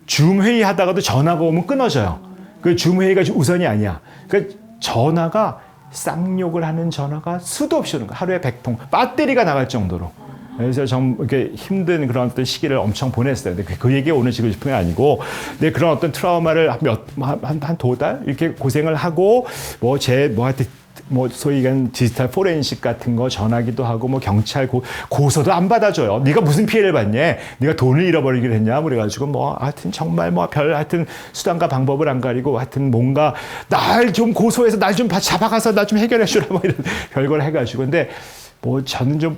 줌 회의 하다가도 전화가 오면 끊어져요. 그 줌 회의가 우선이 아니야. 그러니까 전화가 쌍욕을 하는 전화가 수도 없이 오는 거야. 하루에 100통. 배터리가 나갈 정도로. 그래서 좀 이렇게 힘든 그런 어떤 시기를 엄청 보냈어요. 근데 그 얘기 오늘 지금 싶은 게 아니고, 근데 그런 어떤 트라우마를 한 두 달 이렇게 고생을 하고 하여튼 소위 얘기하는 디지털 포렌식 같은 거 전화기도 하고 경찰 고소도 안 받아줘요. 네가 무슨 피해를 받냐? 네가 돈을 잃어버리기로 했냐? 그래가지고 하여튼 정말 하여튼 수단과 방법을 안 가리고 하여튼 뭔가 날 좀 고소해서 날 좀 잡아가서 나 좀 해결해주라 이런 별걸 해가지고. 근데 저는 좀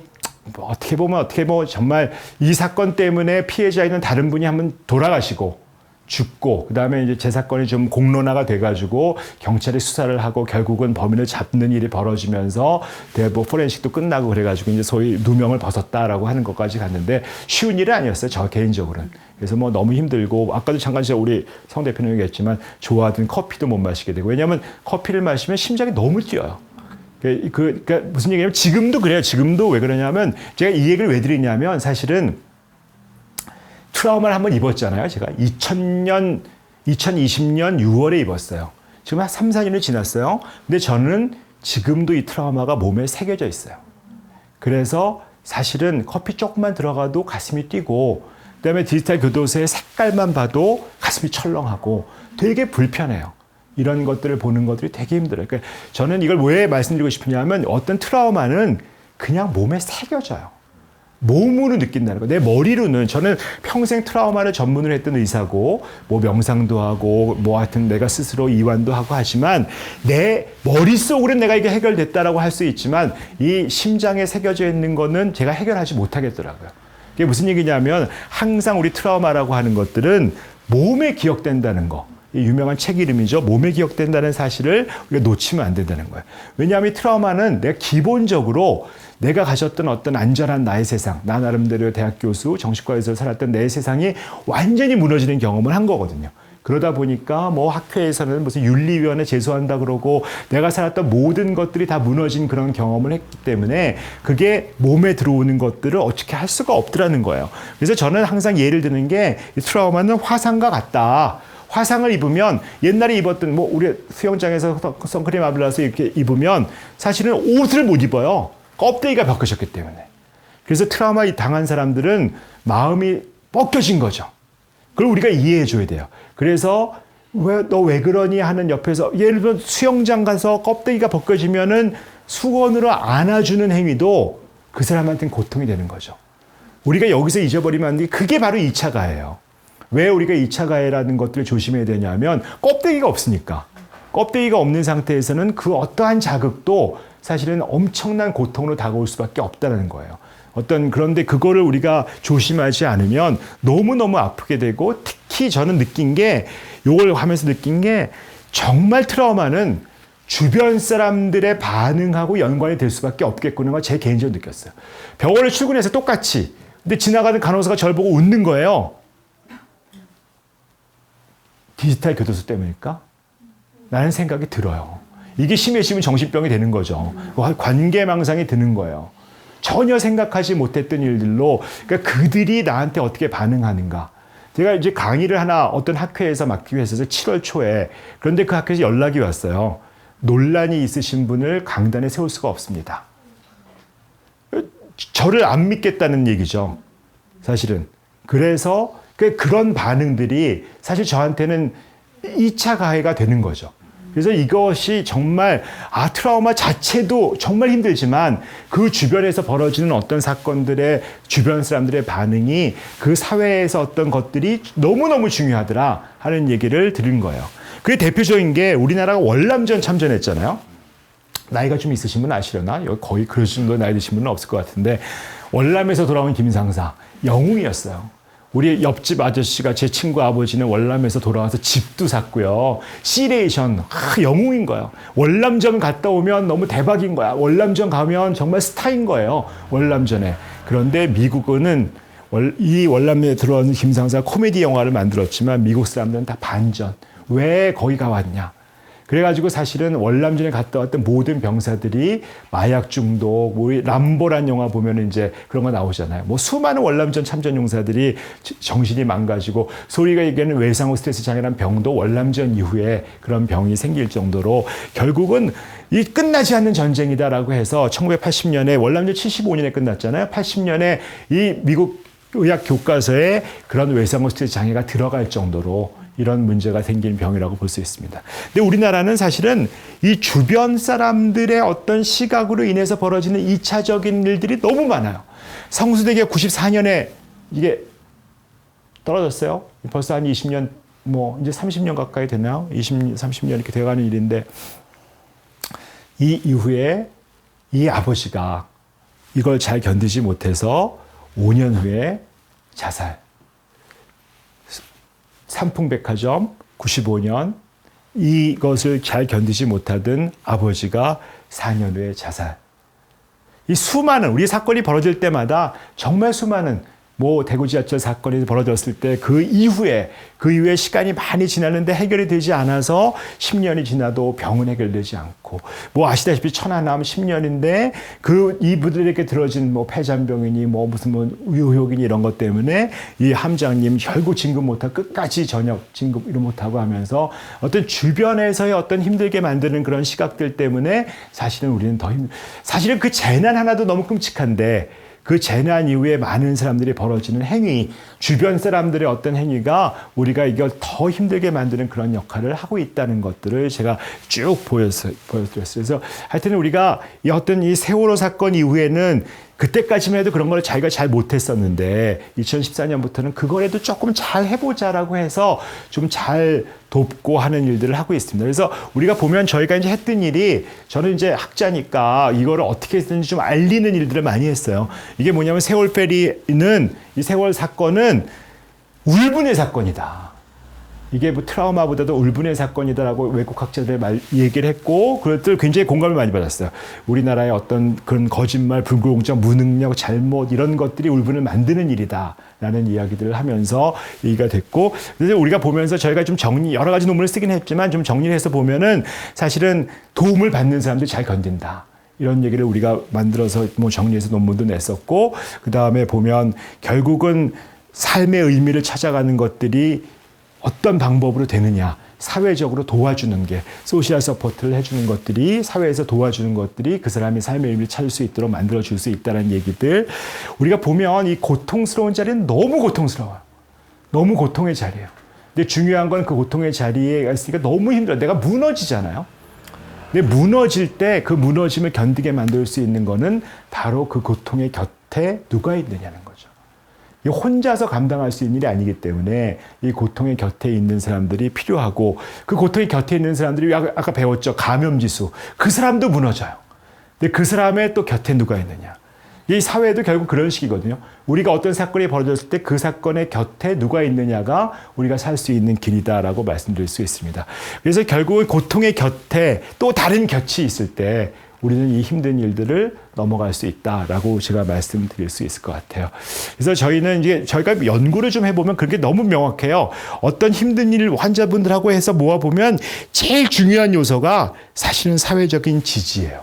어떻게 보면 정말 이 사건 때문에 피해자 있는 다른 분이 한번 돌아가시고 죽고, 그 다음에 이제 제 사건이 좀 공론화가 돼가지고 경찰이 수사를 하고 결국은 범인을 잡는 일이 벌어지면서 대법 포렌식도 끝나고 그래가지고 이제 소위 누명을 벗었다라고 하는 것까지 갔는데 쉬운 일은 아니었어요. 저 개인적으로는. 그래서 너무 힘들고, 아까도 잠깐 우리 성 대표님 얘기했지만 좋아하던 커피도 못 마시게 되고, 왜냐하면 커피를 마시면 심장이 너무 뛰어요. 그러니까 무슨 얘기냐면 지금도 그래요. 지금도 왜 그러냐면 제가 이 얘기를 왜 드리냐면 사실은 트라우마를 한번 입었잖아요. 제가 2020년 6월에 입었어요. 지금 한 3, 4년이 지났어요. 근데 저는 지금도 이 트라우마가 몸에 새겨져 있어요. 그래서 사실은 커피 조금만 들어가도 가슴이 뛰고, 그다음에 디지털 교도소의 색깔만 봐도 가슴이 철렁하고 되게 불편해요. 이런 것들을 보는 것들이 되게 힘들어요. 그러니까 저는 이걸 왜 말씀드리고 싶으냐면 어떤 트라우마는 그냥 몸에 새겨져요. 몸으로 느낀다는 거. 내 머리로는, 저는 평생 트라우마를 전문으로 했던 의사고, 명상도 하고, 하여튼 내가 스스로 이완도 하고 하지만, 내 머릿속으로는 내가 이게 해결됐다라고 할 수 있지만, 이 심장에 새겨져 있는 거는 제가 해결하지 못하겠더라고요. 이게 무슨 얘기냐면, 항상 우리 트라우마라고 하는 것들은 몸에 기억된다는 거. 이 유명한 책 이름이죠. 몸에 기억된다는 사실을 우리가 놓치면 안 된다는 거예요. 왜냐하면 이 트라우마는 내가 기본적으로 내가 가졌던 어떤 안전한 나의 세상, 나 나름대로 대학 교수, 정신과에서 살았던 내 세상이 완전히 무너지는 경험을 한 거거든요. 그러다 보니까 학회에서는 무슨 윤리위원회 제소한다 그러고 내가 살았던 모든 것들이 다 무너진 그런 경험을 했기 때문에 그게 몸에 들어오는 것들을 어떻게 할 수가 없더라는 거예요. 그래서 저는 항상 예를 드는 게 이 트라우마는 화상과 같다. 화상을 입으면 옛날에 입었던 우리 수영장에서 선크림 발라서 이렇게 입으면 사실은 옷을 못 입어요. 껍데기가 벗겨졌기 때문에. 그래서 트라우마 당한 사람들은 마음이 벗겨진 거죠. 그걸 우리가 이해해 줘야 돼요. 그래서 너 왜 그러니 하는 옆에서, 예를 들면 수영장 가서 껍데기가 벗겨지면은 수건으로 안아주는 행위도 그 사람한테는 고통이 되는 거죠. 우리가 여기서 잊어버리면 안 돼. 그게 바로 2차 가해예요. 왜 우리가 2차 가해라는 것들을 조심해야 되냐면 껍데기가 없으니까. 껍데기가 없는 상태에서는 그 어떠한 자극도 사실은 엄청난 고통으로 다가올 수밖에 없다는 거예요. 그런데 그거를 우리가 조심하지 않으면 너무너무 아프게 되고, 특히 저는 요걸 하면서 느낀 게 정말 트라우마는 주변 사람들의 반응하고 연관이 될 수밖에 없겠구나, 제 개인적으로 느꼈어요. 병원에 출근해서 똑같이. 근데 지나가는 간호사가 저를 보고 웃는 거예요. 디지털 교도소 때문일까? 라는 생각이 들어요. 이게 심해지면 정신병이 되는 거죠. 관계망상이 드는 거예요. 전혀 생각하지 못했던 일들로, 그러니까 그들이 나한테 어떻게 반응하는가. 제가 이제 강의를 하나 어떤 학회에서 맡기로 했어서 7월 초에. 그런데 그 학회에서 연락이 왔어요. 논란이 있으신 분을 강단에 세울 수가 없습니다. 저를 안 믿겠다는 얘기죠. 사실은. 그래서 그런 반응들이 사실 저한테는 2차 가해가 되는 거죠. 그래서 이것이 정말 트라우마 자체도 정말 힘들지만 그 주변에서 벌어지는 어떤 사건들의 주변 사람들의 반응이 그 사회에서 어떤 것들이 너무너무 중요하더라 하는 얘기를 들은 거예요. 그게 대표적인 게 우리나라가 월남전 참전했잖아요. 나이가 좀 있으신 분 아시려나? 여기 거의 그럴 정도 나이 드신 분은 없을 것 같은데, 월남에서 돌아온 김상사 영웅이었어요. 우리 옆집 아저씨가, 제 친구 아버지는 월남에서 돌아와서 집도 샀고요. 시레이션, 영웅인 거예요. 월남전 갔다 오면 너무 대박인 거야. 월남전 가면 정말 스타인 거예요. 월남전에. 그런데 미국은 이 월남에 들어온 김상사 코미디 영화를 만들었지만 미국 사람들은 다 반전. 왜 거기 가왔냐. 그래가지고 사실은 월남전에 갔다 왔던 모든 병사들이 마약 중독, 뭐 람보란 영화 보면 이제 그런 거 나오잖아요. 뭐 수많은 월남전 참전 용사들이 정신이 망가지고 소리가 얘기하는 외상후 스트레스 장애라는 병도 월남전 이후에 그런 병이 생길 정도로 결국은 이 끝나지 않는 전쟁이다라고 해서 1980년에 월남전 75년에 끝났잖아요. 80년에 이 미국 의학 교과서에 그런 외상후 스트레스 장애가 들어갈 정도로 이런 문제가 생긴 병이라고 볼 수 있습니다. 근데 우리나라는 사실은 이 주변 사람들의 어떤 시각으로 인해서 벌어지는 2차적인 일들이 너무 많아요. 성수대교가 94년에 이게 떨어졌어요. 벌써 한 20년, 뭐 이제 30년 가까이 됐나요? 30년 이렇게 돼가는 일인데 이 이후에 이 아버지가 이걸 잘 견디지 못해서 5년 후에 자살. 삼풍백화점 95년 이것을 잘 견디지 못하던 아버지가 4년 후에 자살. 이 수많은 우리 사건이 벌어질 때마다 정말 수많은 뭐 대구 지하철 사건이 벌어졌을 때 그 이후에 시간이 많이 지났는데 해결이 되지 않아서 10년이 지나도 병은 해결되지 않고 뭐 아시다시피 천안함 10년인데 그 이분들에게 들어진 뭐 폐잔병이니 뭐 무슨 뭐 의혹이니 이런 것 때문에 이 함장님 결국 진급 못하고 끝까지 전역 진급 이런 못하고 하면서 어떤 주변에서의 어떤 힘들게 만드는 그런 시각들 때문에 사실은 우리는 사실은 그 재난 하나도 너무 끔찍한데 그 재난 이후에 많은 사람들이 벌어지는 행위, 주변 사람들의 어떤 행위가 우리가 이걸 더 힘들게 만드는 그런 역할을 하고 있다는 것들을 제가 쭉 보여드렸어요. 그래서 하여튼 우리가 이 어떤 이 세월호 사건 이후에는 그때까지만 해도 그런 걸 자기가 잘 못했었는데 2014년부터는 그거라도 조금 잘 해보자라고 해서 좀 잘 돕고 하는 일들을 하고 있습니다. 그래서 우리가 보면 저희가 이제 했던 일이 저는 이제 학자니까 이거를 어떻게 했는지 좀 알리는 일들을 많이 했어요. 이게 뭐냐면 세월 페리는 이 세월 사건은 울분의 사건이다. 이게 뭐 트라우마보다도 울분의 사건이다라고 외국 학자들의 얘기를 했고, 그것들 굉장히 공감을 많이 받았어요. 우리나라의 어떤 그런 거짓말, 불공정, 무능력, 잘못 이런 것들이 울분을 만드는 일이다라는 이야기들을 하면서 얘기가 됐고, 그래서 우리가 보면서 저희가 좀 여러 가지 논문을 쓰긴 했지만 좀 정리를 해서 보면은 사실은 도움을 받는 사람들이 잘 견딘다. 이런 얘기를 우리가 만들어서 뭐 정리해서 논문도 냈었고, 그 다음에 보면 결국은 삶의 의미를 찾아가는 것들이 어떤 방법으로 되느냐, 사회적으로 도와주는 게, 소셜 서포트를 해주는 것들이, 사회에서 도와주는 것들이 그 사람이 삶의 의미를 찾을 수 있도록 만들어줄 수 있다는 얘기들. 우리가 보면 이 고통스러운 자리는 너무 고통스러워요. 너무 고통의 자리예요. 근데 중요한 건 그 고통의 자리에 있으니까 너무 힘들어요. 내가 무너지잖아요. 근데 무너질 때 그 무너짐을 견디게 만들 수 있는 거는 바로 그 고통의 곁에 누가 있느냐는 거죠. 이 혼자서 감당할 수 있는 일이 아니기 때문에 이 고통의 곁에 있는 사람들이 필요하고, 그 고통의 곁에 있는 사람들이 아까 배웠죠. 감염지수. 그 사람도 무너져요. 근데 그 사람의 또 곁에 누가 있느냐. 이 사회도 결국 그런 식이거든요. 우리가 어떤 사건이 벌어졌을 때 그 사건의 곁에 누가 있느냐가 우리가 살 수 있는 길이다라고 말씀드릴 수 있습니다. 그래서 결국 고통의 곁에 또 다른 곁이 있을 때 우리는 이 힘든 일들을 넘어갈 수 있다라고 제가 말씀드릴 수 있을 것 같아요. 그래서 저희는 이제 저희가 연구를 좀 해보면 그게 너무 명확해요. 어떤 힘든 일 환자분들하고 해서 모아보면 제일 중요한 요소가 사실은 사회적인 지지예요.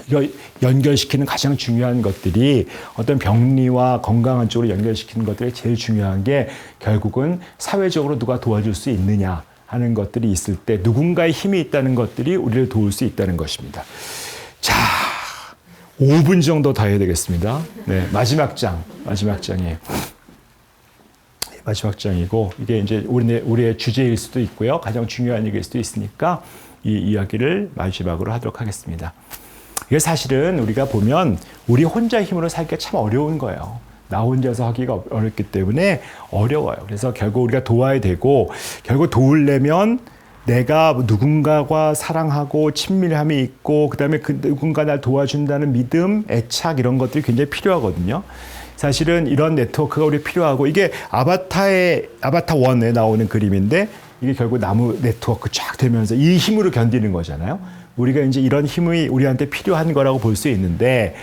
이거 연결시키는 가장 중요한 것들이 어떤 병리와 건강한 쪽으로 연결시키는 것들이 제일 중요한 게 결국은 사회적으로 누가 도와줄 수 있느냐 하는 것들이 있을 때 누군가의 힘이 있다는 것들이 우리를 도울 수 있다는 것입니다. 자, 5분 정도 더 해야 되겠습니다. 네, 마지막 장이에요. 마지막 장이고, 이게 이제 우리의 주제일 수도 있고요. 가장 중요한 얘기일 수도 있으니까 이 이야기를 마지막으로 하도록 하겠습니다. 이게 사실은 우리가 보면 우리 혼자 힘으로 살기가 참 어려운 거예요. 나 혼자서 하기가 어렵기 때문에 어려워요. 그래서 결국 우리가 도와야 되고, 결국 도우려면 내가 누군가와 사랑하고 친밀함이 있고, 그 다음에 그 누군가 날 도와준다는 믿음, 애착 이런 것들이 굉장히 필요하거든요. 사실은 이런 네트워크가 우리 필요하고, 이게 아바타 1에 나오는 그림인데, 이게 결국 나무 네트워크 쫙 되면서 이 힘으로 견디는 거잖아요. 우리가 이제 이런 힘이 우리한테 필요한 거라고 볼 수 있는데,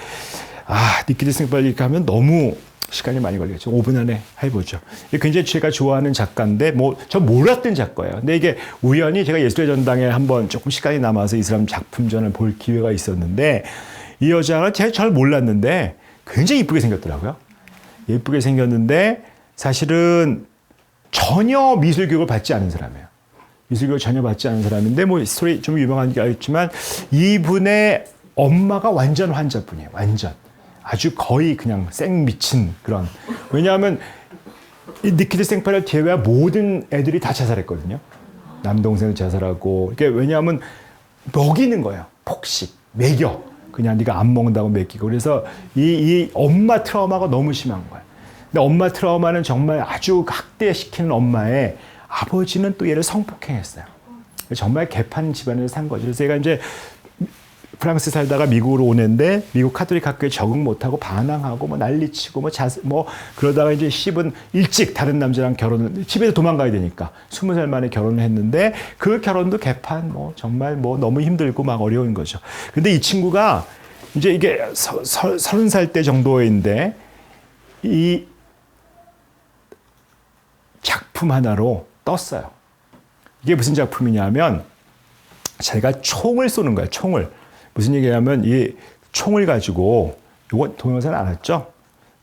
니키드 생빨리 가면 너무 시간이 많이 걸리겠죠. 5분 안에 해보죠. 굉장히 제가 좋아하는 작가인데, 저 몰랐던 작가예요. 근데 이게 우연히 제가 예술의 전당에 한번 조금 시간이 남아서 이 사람 작품전을 볼 기회가 있었는데, 이 여자는 제가 잘 몰랐는데, 굉장히 이쁘게 생겼더라고요. 예쁘게 생겼는데, 사실은 전혀 미술 교육을 받지 않은 사람이에요. 미술 교육을 전혀 받지 않은 사람인데, 스토리 좀 유명한 게 있지만, 이분의 엄마가 완전 환자분이에요. 완전. 아주 거의 그냥 생 미친 그런. 왜냐하면 이 니키드 생파를 제외한 모든 애들이 다 자살했거든요. 남동생을 자살하고. 이게 왜냐하면 먹이는 거예요. 폭식, 먹여. 그냥 네가 안 먹는다고 먹이고. 그래서 이 엄마 트라우마가 너무 심한 거예요. 근데 엄마 트라우마는 정말 아주 학대시키는 엄마의 아버지는 또 얘를 성폭행했어요. 정말 개판 집안에서 산 거죠. 그래서 얘가 이제 프랑스 살다가 미국으로 오는데 미국 카톨릭 학교에 적응 못하고 반항하고 난리치고 그러다가 이제 10은 일찍 다른 남자랑 결혼을 집에서 도망가야 되니까 20살 만에 결혼을 했는데 그 결혼도 개판 정말 너무 힘들고 막 어려운 거죠. 근데 이 친구가 이제 이게 30살 때 정도인데 이 작품 하나로 떴어요. 이게 무슨 작품이냐면 제가 총을 쏘는 거예요. 총을. 무슨 얘기냐면 이 총을 가지고 이건 동영상 알았죠?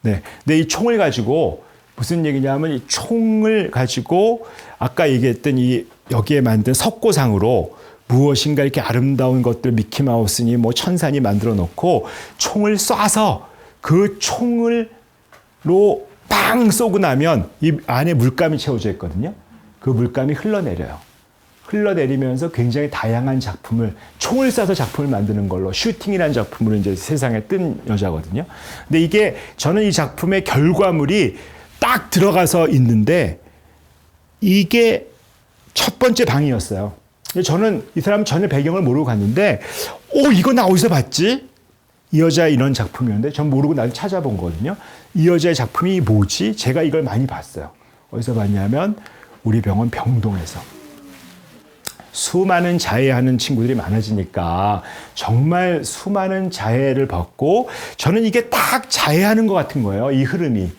네. 근데 이 총을 가지고 무슨 얘기냐면 이 총을 가지고 아까 얘기했던 이 여기에 만든 석고상으로 무엇인가 이렇게 아름다운 것들 미키마우스니 천사니 만들어 놓고 총을 쏴서 그 총을로 빵 쏘고 나면 이 안에 물감이 채워져 있거든요. 그 물감이 흘러내리면서 굉장히 다양한 작품을 총을 쏴서 작품을 만드는 걸로 슈팅이라는 작품으로 이제 세상에 뜬 여자거든요. 근데 이게 저는 이 작품의 결과물이 딱 들어가서 있는데 이게 첫 번째 방이었어요. 저는 이 사람 전혀 배경을 모르고 갔는데 이거 나 어디서 봤지? 이 여자 이런 작품이었는데 전 모르고 나를 찾아본 거거든요. 이 여자의 작품이 뭐지? 제가 이걸 많이 봤어요. 어디서 봤냐면 우리 병원 병동에서. 수많은 자해하는 친구들이 많아지니까 정말 수많은 자해를 받고 저는 이게 딱 자해하는 것 같은 거예요. 이 흐름이.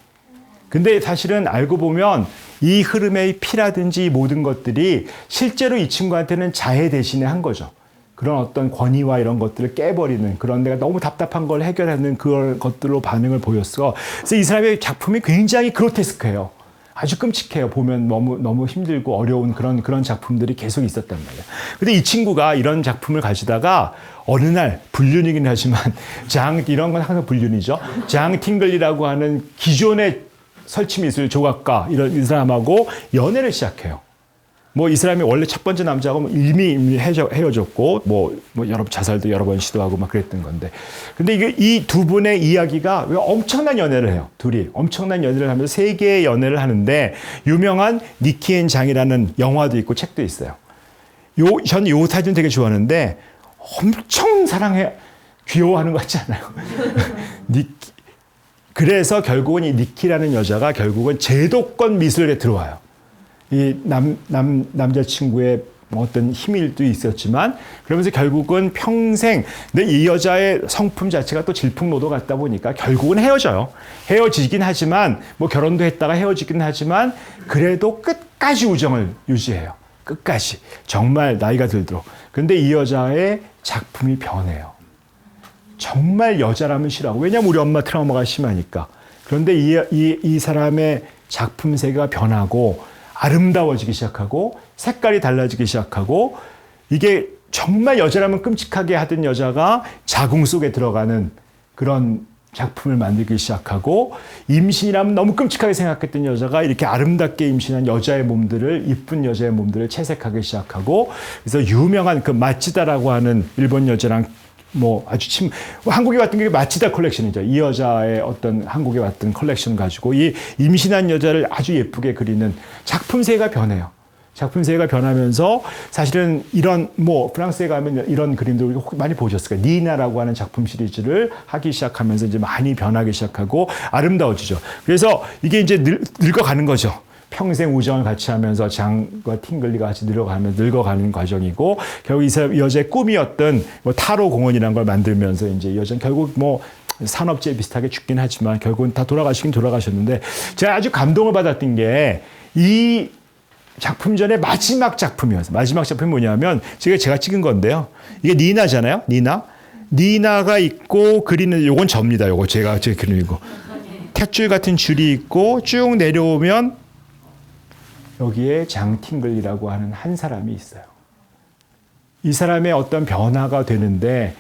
근데 사실은 알고 보면 이 흐름의 피라든지 모든 것들이 실제로 이 친구한테는 자해 대신에 한 거죠. 그런 어떤 권위와 이런 것들을 깨버리는 그런 내가 너무 답답한 걸 해결하는 그런 것들로 반응을 보였어. 그래서 이 사람의 작품이 굉장히 그로테스크해요. 아주 끔찍해요. 보면 너무 힘들고 어려운 그런 작품들이 계속 있었단 말이에요. 근데 이 친구가 이런 작품을 가지다가 어느 날 불륜이긴 하지만 이런 건 항상 불륜이죠. 장 팅글리라고 하는 기존의 설치미술 조각가 이 사람하고 연애를 시작해요. 이 사람이 원래 첫 번째 남자하고 이미 헤어졌고, 여러 자살도 여러 번 시도하고 막 그랬던 건데. 근데 이 두 분의 이야기가 엄청난 연애를 해요. 둘이. 엄청난 연애를 하면서 세계의 연애를 하는데, 유명한 니키 앤 장이라는 영화도 있고 책도 있어요. 저는 요 사진 되게 좋아하는데, 엄청 귀여워하는 것 같지 않아요? 그래서 결국은 이 니키라는 여자가 결국은 제도권 미술에 들어와요. 이 남자친구의 어떤 힘일도 있었지만, 그러면서 결국은 평생, 근데 이 여자의 성품 자체가 또 질풍노도 같다 보니까 결국은 헤어져요. 헤어지긴 하지만, 결혼도 했다가 헤어지긴 하지만, 그래도 끝까지 우정을 유지해요. 끝까지. 정말 나이가 들도록. 근데 이 여자의 작품이 변해요. 정말 여자라면 싫어하고. 왜냐면 우리 엄마 트라우마가 심하니까. 그런데 이 사람의 작품 세계가 변하고, 아름다워지기 시작하고 색깔이 달라지기 시작하고 이게 정말 여자라면 끔찍하게 하던 여자가 자궁 속에 들어가는 그런 작품을 만들기 시작하고 임신이라면 너무 끔찍하게 생각했던 여자가 이렇게 아름답게 임신한 이쁜 여자의 몸들을 채색하기 시작하고 그래서 유명한 그 마치다라고 하는 일본 여자랑 아주 한국에 왔던 게 마치다 컬렉션이죠. 이 여자의 어떤 한국에 왔던 컬렉션 가지고 이 임신한 여자를 아주 예쁘게 그리는 작품세가 변해요. 작품세가 변하면서 사실은 이런 프랑스에 가면 이런 그림들 많이 보셨을 거예요. 니나라고 하는 작품 시리즈를 하기 시작하면서 이제 많이 변하기 시작하고 아름다워지죠. 그래서 이게 이제 늙어가는 거죠. 평생 우정을 같이 하면서 장과 팅글리가 같이 늙어가는 과정이고 결국 이 여자의 꿈이었던 타로 공원이라는 걸 만들면서 이제 이 여자는 결국 산업재해 비슷하게 죽긴 하지만 결국은 다 돌아가시긴 돌아가셨는데 제가 아주 감동을 받았던 게 이 작품 전에 마지막 작품이었어요. 마지막 작품이 뭐냐면 제가 찍은 건데요. 이게 니나잖아요. 니나가 있고 그리는 요건 접니다. 요거 제가 그리고 탯줄 같은 줄이 있고 쭉 내려오면 여기에 장팅글이라고 하는 한 사람이 있어요. 이 사람의 어떤 변화가 되는데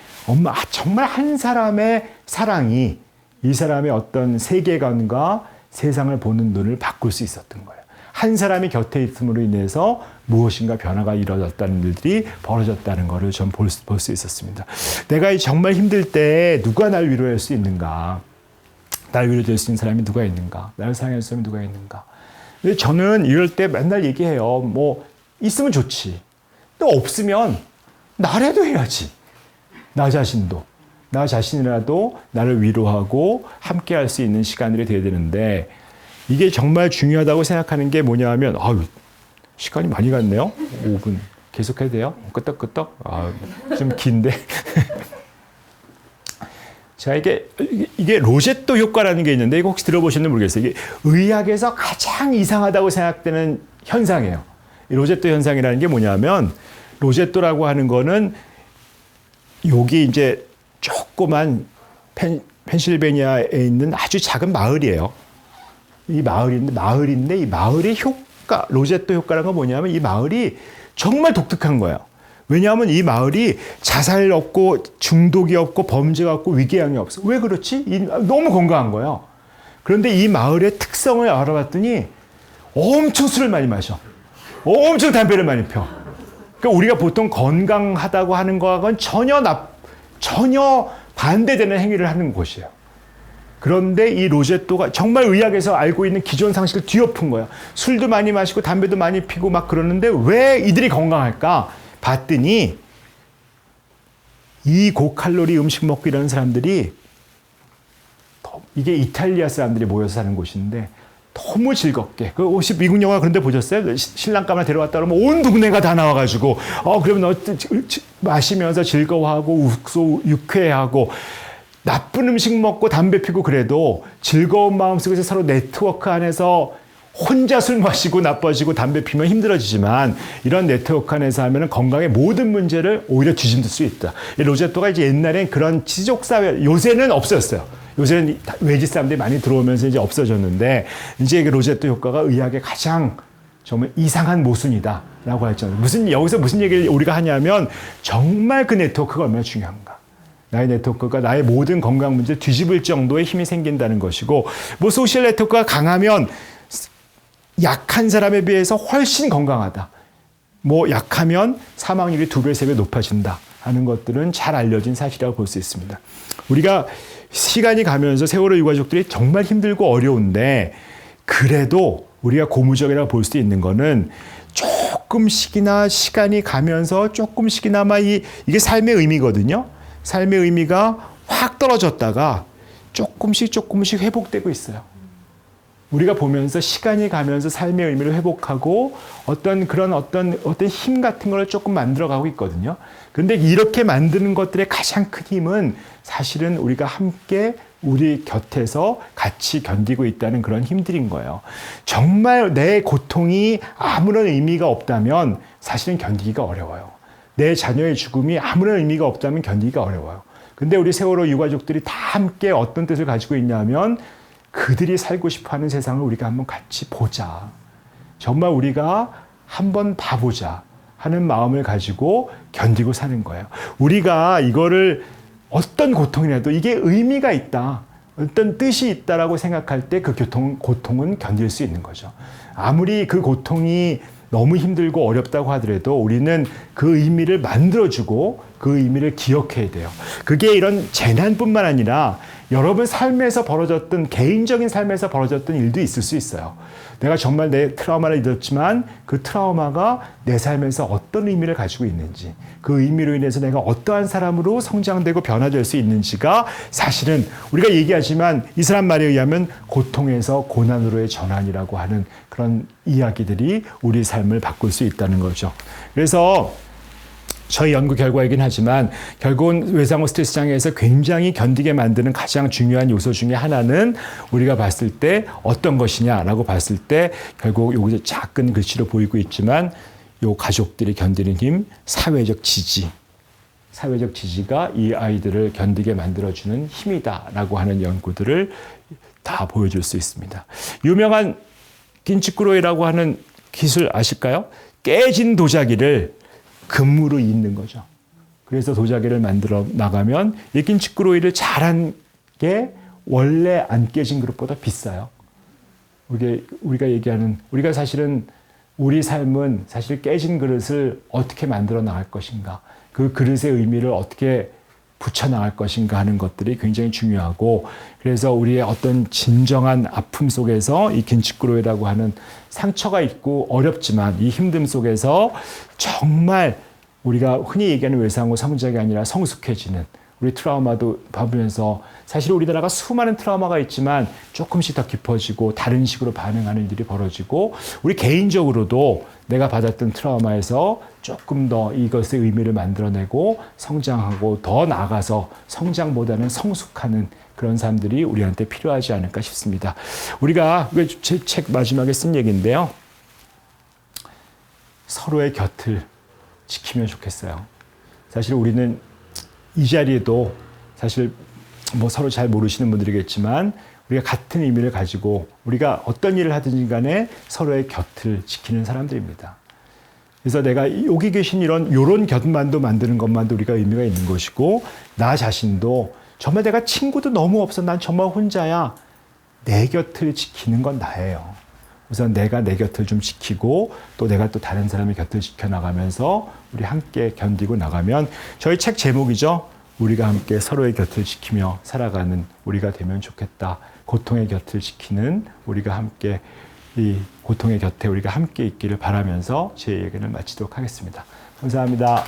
정말 한 사람의 사랑이 이 사람의 어떤 세계관과 세상을 보는 눈을 바꿀 수 있었던 거예요. 한 사람이 곁에 있음으로 인해서 무엇인가 변화가 이루어졌다는 일들이 벌어졌다는 것을 좀 볼 수 있었습니다. 내가 정말 힘들 때 누가 날 위로할 수 있는가? 날 위로될 수 있는 사람이 누가 있는가? 나를 사랑할 사람이 누가 있는가? 근데 저는 이럴 때 맨날 얘기해요. 뭐 있으면 좋지. 또 없으면 나라도 해야지. 나 자신이라도 나를 위로하고 함께 할 수 있는 시간들이 돼야 되는데 이게 정말 중요하다고 생각하는 게 뭐냐면 시간이 많이 갔네요. 5분. 계속 해도 돼요? 끄떡끄떡? 좀 긴데. 자, 이게 로제토 효과라는 게 있는데 이거 혹시 들어보셨는지 모르겠어요. 이게 의학에서 가장 이상하다고 생각되는 현상이에요. 이 로제토 현상이라는 게 뭐냐면 로제토라고 하는 거는 여기 이제 조그만 펜실베니아에 있는 아주 작은 마을이에요. 이 마을인데 이 마을의 효과, 로제토 효과라는 건 뭐냐면 이 마을이 정말 독특한 거예요. 왜냐하면 이 마을이 자살 없고 중독이 없고 범죄가 없고 위궤양이 없어. 왜 그렇지? 너무 건강한 거예요. 그런데 이 마을의 특성을 알아봤더니 엄청 술을 많이 마셔. 엄청 담배를 많이 펴. 그러니까 우리가 보통 건강하다고 하는 거하고는 전혀 반대되는 행위를 하는 곳이에요. 그런데 이 로제토가 정말 의학에서 알고 있는 기존 상식을 뒤엎은 거예요. 술도 많이 마시고 담배도 많이 피고 막 그러는데 왜 이들이 건강할까? 봤더니 이 고칼로리 음식 먹고 이러는 사람들이 이게 이탈리아 사람들이 모여서 사는 곳인데 너무 즐겁게 혹시 미국 영화 그런 데 보셨어요? 신랑감을 데려왔다 그러면 온 동네가 다 나와가지고 그러면 너 마시면서 즐거워하고 유쾌하고 나쁜 음식 먹고 담배 피고 그래도 즐거운 마음속에서 서로 네트워크 안에서 혼자 술 마시고 나빠지고 담배 피면 힘들어지지만 이런 네트워크 안에서 하면 건강의 모든 문제를 오히려 뒤집을 수 있다. 이 로제토가 이제 옛날엔 그런 지족사회, 요새는 없어졌어요. 요새는 외지 사람들이 많이 들어오면서 이제 없어졌는데 이제 로제토 효과가 의학의 가장 정말 이상한 모순이다라고 할 정도. 여기서 무슨 얘기를 우리가 하냐면 정말 그 네트워크가 얼마나 중요한가. 나의 네트워크가 나의 모든 건강 문제를 뒤집을 정도의 힘이 생긴다는 것이고 뭐 소셜 네트워크가 강하면 약한 사람에 비해서 훨씬 건강하다. 뭐 약하면 사망률이 2배, 3배 높아진다 하는 것들은 잘 알려진 사실이라고 볼 수 있습니다. 우리가 시간이 가면서 세월호 유가족들이 정말 힘들고 어려운데 그래도 우리가 고무적이라고 볼 수 있는 거는 조금씩이나 시간이 가면서 조금씩이나마 이게 삶의 의미거든요. 삶의 의미가 확 떨어졌다가 조금씩 회복되고 있어요. 우리가 보면서 시간이 가면서 삶의 의미를 회복하고 어떤 힘 같은 걸 조금 만들어가고 있거든요. 그런데 이렇게 만드는 것들의 가장 큰 힘은 사실은 우리가 함께 우리 곁에서 같이 견디고 있다는 그런 힘들인 거예요. 정말 내 고통이 아무런 의미가 없다면 사실은 견디기가 어려워요. 내 자녀의 죽음이 아무런 의미가 없다면 견디기가 어려워요. 근데 우리 세월호 유가족들이 다 함께 어떤 뜻을 가지고 있냐면 그들이 살고 싶어하는 세상을 우리가 한번 같이 보자. 정말 우리가 한번 봐보자 하는 마음을 가지고 견디고 사는 거예요. 우리가 이거를 어떤 고통이라도 이게 의미가 있다. 어떤 뜻이 있다라고 생각할 때 그 고통은 견딜 수 있는 거죠. 아무리 그 고통이 너무 힘들고 어렵다고 하더라도 우리는 그 의미를 만들어주고 그 의미를 기억해야 돼요. 그게 이런 재난뿐만 아니라 여러분 삶에서 벌어졌던 개인적인 삶에서 벌어졌던 일도 있을 수 있어요. 내가 정말 내 트라우마를 잊었지만 그 트라우마가 내 삶에서 어떤 의미를 가지고 있는지 그 의미로 인해서 내가 어떠한 사람으로 성장되고 변화될 수 있는지가 사실은 우리가 얘기하지만 이 사람 말에 의하면 고통에서 고난으로의 전환이라고 하는 그런 이야기들이 우리 삶을 바꿀 수 있다는 거죠. 그래서 저희 연구 결과이긴 하지만 결국은 외상후 스트레스 장애에서 굉장히 견디게 만드는 가장 중요한 요소 중에 하나는 우리가 봤을 때 어떤 것이냐라고 봤을 때 결국 여기서 작은 글씨로 보이고 있지만 요 가족들이 견디는 힘, 사회적 지지. 사회적 지지가 이 아이들을 견디게 만들어주는 힘이다라고 하는 연구들을 다 보여줄 수 있습니다. 유명한 긴치꾸로이라고 하는 기술 아실까요? 깨진 도자기를 금으로 잇는 거죠. 그래서 도자기를 만들어 나가면 이 긴치꾸로이를 잘한 게 원래 안 깨진 그릇보다 비싸요. 우리가 얘기하는, 우리가 사실은 우리 삶은 사실 깨진 그릇을 어떻게 만들어 나갈 것인가, 그 그릇의 의미를 어떻게 붙여나갈 것인가 하는 것들이 굉장히 중요하고, 그래서 우리의 어떤 진정한 아픔 속에서 이 긴치꾸로이라고 하는 상처가 있고 어렵지만 이 힘듦 속에서 정말 우리가 흔히 얘기하는 외상후 성장이 아니라 성숙해지는, 우리 트라우마도 봐보면서 사실 우리나라가 수많은 트라우마가 있지만 조금씩 더 깊어지고 다른 식으로 반응하는 일이 벌어지고, 우리 개인적으로도 내가 받았던 트라우마에서 조금 더 이것의 의미를 만들어내고 성장하고 더 나아가서 성장보다는 성숙하는 그런 사람들이 우리한테 필요하지 않을까 싶습니다. 우리가 제 책 마지막에 쓴 얘기인데요. 서로의 곁을 지키면 좋겠어요. 사실 우리는 이 자리에도 사실 뭐 서로 잘 모르시는 분들이겠지만 우리가 같은 의미를 가지고 우리가 어떤 일을 하든지 간에 서로의 곁을 지키는 사람들입니다. 그래서 내가 여기 계신 요런 곁만도 만드는 것만도 우리가 의미가 있는 것이고, 나 자신도 정말 내가 친구도 너무 없어, 난 정말 혼자야, 내 곁을 지키는 건 나예요. 우선 내가 내 곁을 좀 지키고 또 내가 또 다른 사람의 곁을 지켜나가면서 우리 함께 견디고 나가면, 저희 책 제목이죠. 우리가 함께 서로의 곁을 지키며 살아가는 우리가 되면 좋겠다. 고통의 곁을 지키는 우리가 함께, 이 고통의 곁에 우리가 함께 있기를 바라면서 제 얘기를 마치도록 하겠습니다. 감사합니다.